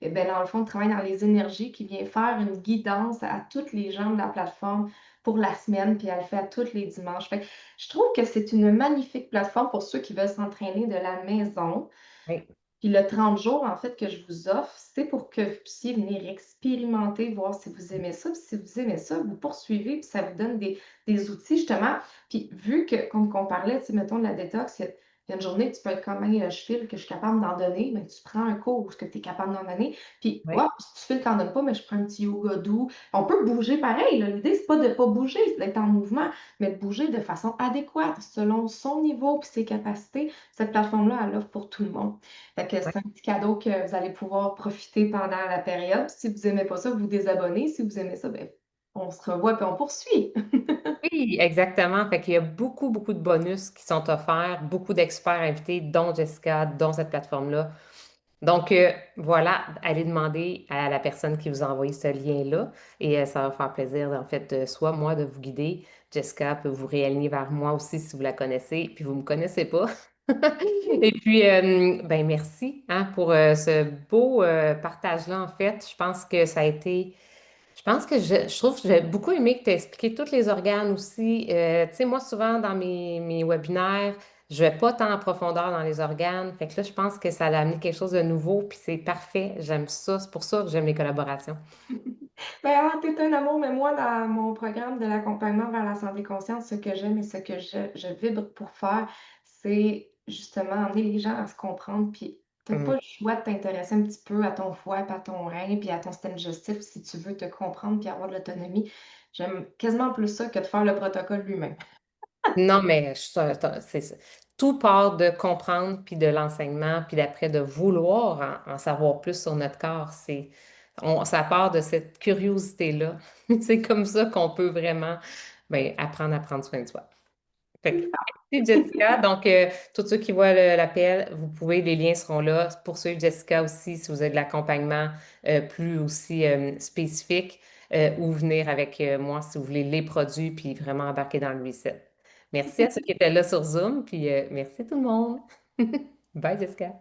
et ben, dans le fond, qui travaille dans les énergies, qui vient faire une guidance à toutes les gens de la plateforme pour la semaine, puis elle le fait à tous les dimanches. Fait que je trouve que c'est une magnifique plateforme pour ceux qui veulent s'entraîner de la maison. Oui, Puis le 30 jours, en fait, que je vous offre, c'est pour que vous puissiez venir expérimenter, voir si vous aimez ça. Puis si vous aimez ça, vous poursuivez, puis ça vous donne des outils, justement. Puis vu que, comme on parlait, tu sais, mettons, de la détox, il y a une journée que tu peux être comme, hey, je file que je suis capable d'en donner, mais tu prends un cours où tu es capable d'en donner. Puis, oui, ouais, si tu files que tu n'en donnes pas, mais je prends un petit yoga doux. On peut bouger pareil, là. L'idée, c'est pas de ne pas bouger, c'est d'être en mouvement, mais de bouger de façon adéquate, selon son niveau et ses capacités. Cette plateforme-là, elle offre pour tout le monde. Fait que oui. c'est un petit cadeau que vous allez pouvoir profiter pendant la période. Si vous n'aimez pas ça, vous désabonnez. Si vous aimez ça, ben, on se revoit et on poursuit. Oui, exactement. Fait qu'il y a beaucoup, beaucoup de bonus qui sont offerts, beaucoup d'experts invités, dont Jessica, dont cette plateforme-là. Donc, voilà, allez demander à la personne qui vous a envoyé ce lien-là et ça va faire plaisir, en fait, soit moi de vous guider. Jessica peut vous réaligner vers moi aussi si vous la connaissez, puis vous ne me connaissez pas. Et puis, ben merci hein, pour ce beau partage-là, en fait. Je pense que ça a été Je pense que je trouve que j'ai beaucoup aimé que tu aies expliqué tous les organes aussi. Tu sais, moi, souvent dans mes webinaires, je vais pas tant en profondeur dans les organes. Fait que là, je pense que ça a amené quelque chose de nouveau, puis c'est parfait. J'aime ça. C'est pour ça que j'aime les collaborations. Ben, ah, tu un amour, mais moi, dans mon programme de l'accompagnement vers la santé consciente, ce que j'aime et ce que je vibre pour faire, c'est justement emmener les gens à se comprendre, puis tu Mm. pas le choix de t'intéresser un petit peu à ton foie, puis à ton rein, puis à ton système digestif si tu veux te comprendre puis avoir de l'autonomie. J'aime quasiment plus ça que de faire le protocole lui-même. Non, mais c'est ça. Tout part de comprendre, puis de l'enseignement, puis d'après de vouloir en savoir plus sur notre corps. Ça part de cette curiosité-là. C'est comme ça qu'on peut vraiment ben, apprendre à prendre soin de soi. Fait que, merci Jessica. Donc, tous ceux qui voient l'appel, vous pouvez, les liens seront là. Pour suivre Jessica aussi, si vous avez de l'accompagnement plus aussi spécifique, ou venir avec moi si vous voulez les produits, puis vraiment embarquer dans le reset. Merci à ceux qui étaient là sur Zoom, puis merci tout le monde. Bye Jessica.